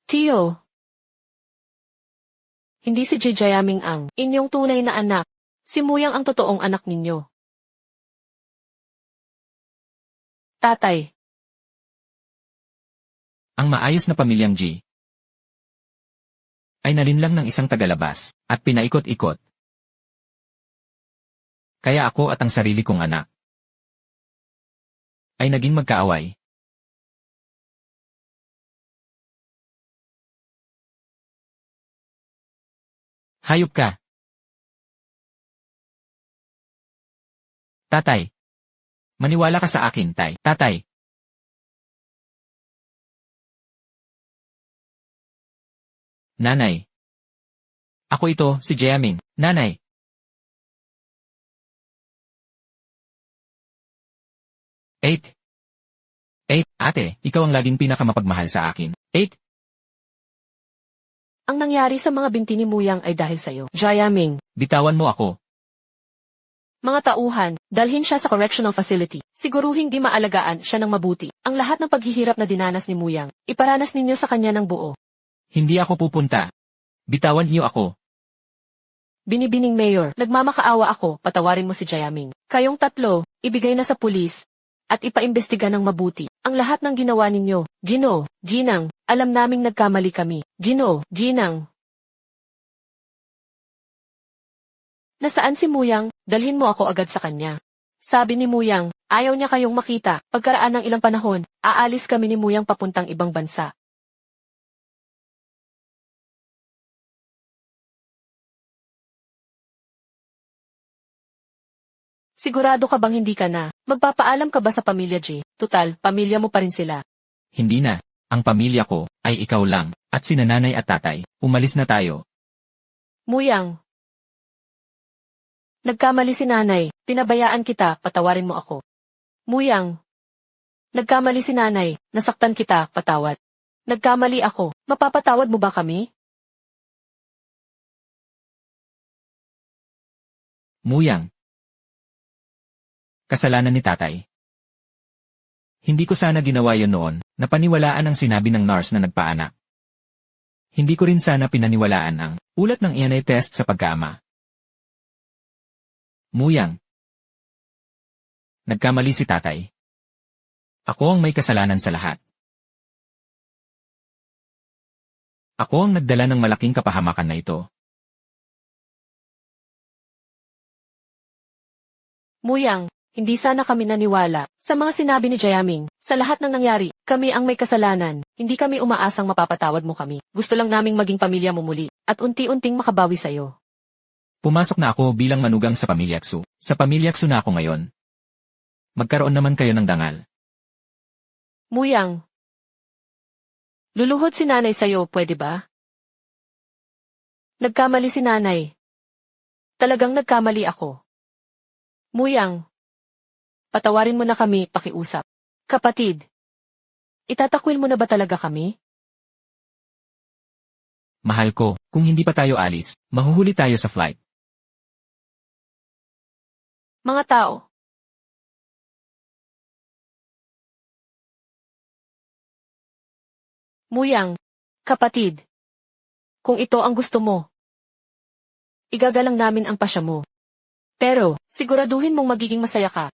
Tio. Hindi si Jiaming ang inyong tunay na anak. Si Muyang ang totoong anak ninyo. Tatay. Ang maayos na pamilyang G ay nalinlang ng isang tagalabas at pinaikot-ikot. Kaya ako at ang sarili kong anak ay naging magkaaway. Hayop ka. Tatay. Maniwala ka sa akin, tay. Tatay. Nanay. Ako ito, si Jiaming. Nanay. Ate, ikaw ang laging pinakamapagmahal sa akin. Ang nangyari sa mga binti ni Muyang ay dahil sa'yo, Jiaming. Bitawan mo ako. Mga tauhan, dalhin siya sa correctional facility. Siguruhing di maalagaan siya ng mabuti. Ang lahat ng paghihirap na dinanas ni Muyang, iparanas ninyo sa kanya ng buo. Hindi ako pupunta. Bitawan niyo ako. Binibining Mayor, nagmamakaawa ako, patawarin mo si Jiaming. Kayong 3, ibigay na sa pulis. At ipaimbestiga ng mabuti. Ang lahat ng ginawa ninyo, Ginoo, Ginang, alam naming nagkamali kami. Ginoo, Ginang. Nasaan si Muyang? Dalhin mo ako agad sa kanya. Sabi ni Muyang, ayaw niya kayong makita. Pagkaraan ng ilang panahon, aalis kami ni Muyang papuntang ibang bansa. Sigurado ka bang hindi ka na? Magpapaalam ka ba sa pamilya G? Tutal, pamilya mo pa rin sila. Hindi na. Ang pamilya ko ay ikaw lang at sina nanay at tatay. Umalis na tayo. Muyang. Nagkamali si nanay. Pinabayaan kita, patawarin mo ako. Muyang. Nagkamali si nanay. Nasaktan kita, patawad. Nagkamali ako. Mapapatawad mo ba kami? Muyang. Kasalanan ni tatay. Hindi ko sana ginawa yon noon, napaniwalaan ang sinabi ng nurse na nagpaanak. Hindi ko rin sana pinaniwalaan ang ulat ng DNA test sa pagkaama. Muyang. Nagkamali si tatay. Ako ang may kasalanan sa lahat. Ako ang nagdala ng malaking kapahamakan na ito. Muyang. Hindi sana kami naniwala sa mga sinabi ni Jayaming. Sa lahat ng nangyari, kami ang may kasalanan. Hindi kami umaasang mapapatawad mo kami. Gusto lang naming maging pamilya mo muli at unti-unting makabawi sa'yo. Pumasok na ako bilang manugang sa pamilya Tsu. Sa pamilya Tsu na ako ngayon. Magkaroon naman kayo ng dangal. Muyang. Luluhod si nanay sa'yo, pwede ba? Nagkamali si nanay. Talagang nagkamali ako. Muyang. Patawarin mo na kami, pakiusap. Kapatid. Itatakwil mo na ba talaga kami? Mahal ko, kung hindi pa tayo alis, mahuhuli tayo sa flight. Mga tao. Muyang. Kapatid. Kung ito ang gusto mo, igagalang namin ang pasya mo. Pero, siguraduhin mong magiging masaya ka.